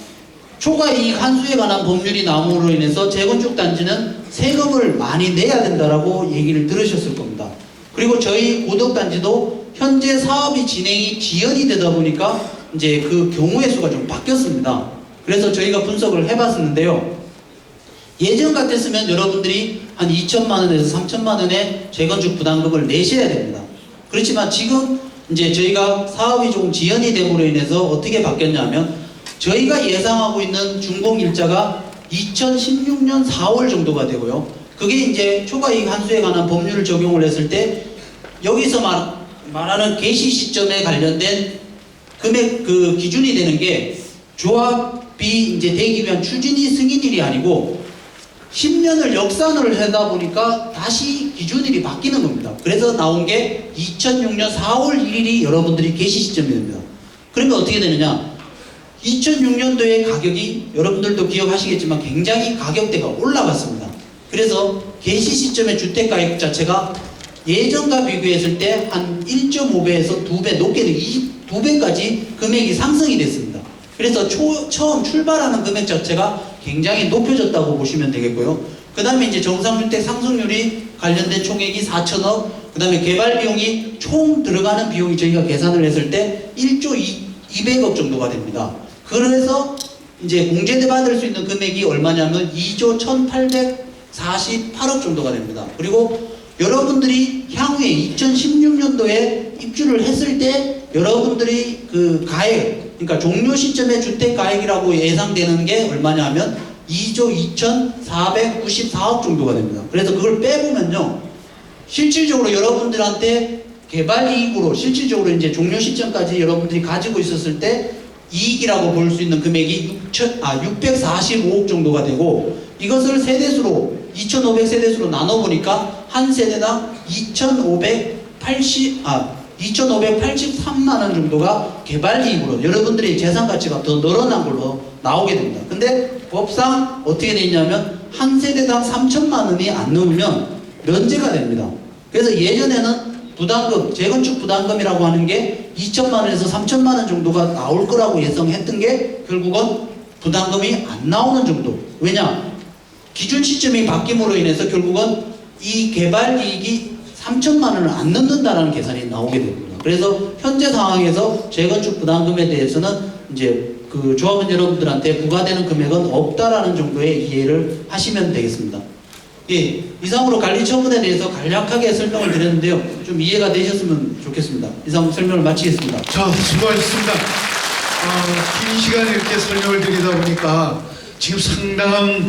S4: 초과이익 환수에 관한 법률이 나옴으로 인해서 재건축 단지는 세금을 많이 내야 된다라고 얘기를 들으셨을 겁니다. 그리고 저희 고덕단지도 현재 사업이 진행이 지연이 되다 보니까 이제 그 경우의 수가 좀 바뀌었습니다. 그래서 저희가 분석을 해봤었는데요. 예전 같았으면 여러분들이 한 2천만 원에서 3천만 원의 재건축 부담금을 내셔야 됩니다. 그렇지만 지금 이제 저희가 사업이 조금 지연이 됨으로 인해서 어떻게 바뀌었냐면 저희가 예상하고 있는 준공일자가 2016년 4월 정도가 되고요. 그게 이제 초과이익 환수에 관한 법률을 적용을 했을 때 여기서 말하는 개시 시점에 관련된 금액 그 기준이 되는 게 조합이 이제 되기 위한 추진이 승인일이 아니고 10년을 역산을 하다 보니까 다시 기준일이 바뀌는 겁니다. 그래서 나온 게 2006년 4월 1일이 여러분들이 개시 시점이 됩니다. 그러면 어떻게 되느냐? 2006년도의 가격이 여러분들도 기억하시겠지만 굉장히 가격대가 올라갔습니다. 그래서 개시 시점의 주택가액 자체가 예전과 비교했을 때 한 1.5배에서 2배 높게 2배까지 금액이 상승이 됐습니다. 그래서 처음 출발하는 금액 자체가 굉장히 높여졌다고 보시면 되겠고요. 그 다음에 이제 정상주택 상승률이 관련된 총액이 4천억, 그 다음에 개발 비용이 총 들어가는 비용이 저희가 계산을 했을 때 1조 200억 정도가 됩니다. 그래서 이제 공제대 받을 수 있는 금액이 얼마냐면 2조 1848억 정도가 됩니다. 그리고 여러분들이 향후에 2016년도에 입주를 했을 때 여러분들이 그 가액, 그러니까 종료 시점의 주택 가액이라고 예상되는 게 얼마냐면 2조 2494억 정도가 됩니다. 그래서 그걸 빼보면요, 실질적으로 여러분들한테 개발 이익으로 실질적으로 이제 종료 시점까지 여러분들이 가지고 있었을 때 이익이라고 볼 수 있는 금액이 645억 정도가 되고, 이것을 세대수로 2500세대수로 나눠보니까 한 세대당 2583만 원 정도가 개발 이익으로 여러분들의 재산 가치가 더 늘어난 걸로 나오게 됩니다. 근데 법상 어떻게 되어 있냐면 한 세대당 3천만 원이 안 넘으면 면제가 됩니다. 그래서 예전에는 부담금, 재건축 부담금이라고 하는 게 2천만 원에서 3천만 원 정도가 나올 거라고 예상했던 게 결국은 부담금이 안 나오는 정도. 왜냐? 기준 시점이 바뀜으로 인해서 결국은 이 개발 이익이 3천만 원을 안 넘는다는 계산이 나오게 됩니다. 그래서 현재 상황에서 재건축 부담금에 대해서는 이제 그 조합원 여러분들한테 부과되는 금액은 없다라는 정도의 이해를 하시면 되겠습니다. 예, 이상으로 관리 처분에 대해서 간략하게 설명을 드렸는데요. 좀 이해가 되셨으면 좋겠습니다. 이상 설명을 마치겠습니다.
S2: 자, 수고하셨습니다. 긴 시간에 이렇게 설명을 드리다 보니까 지금 상당한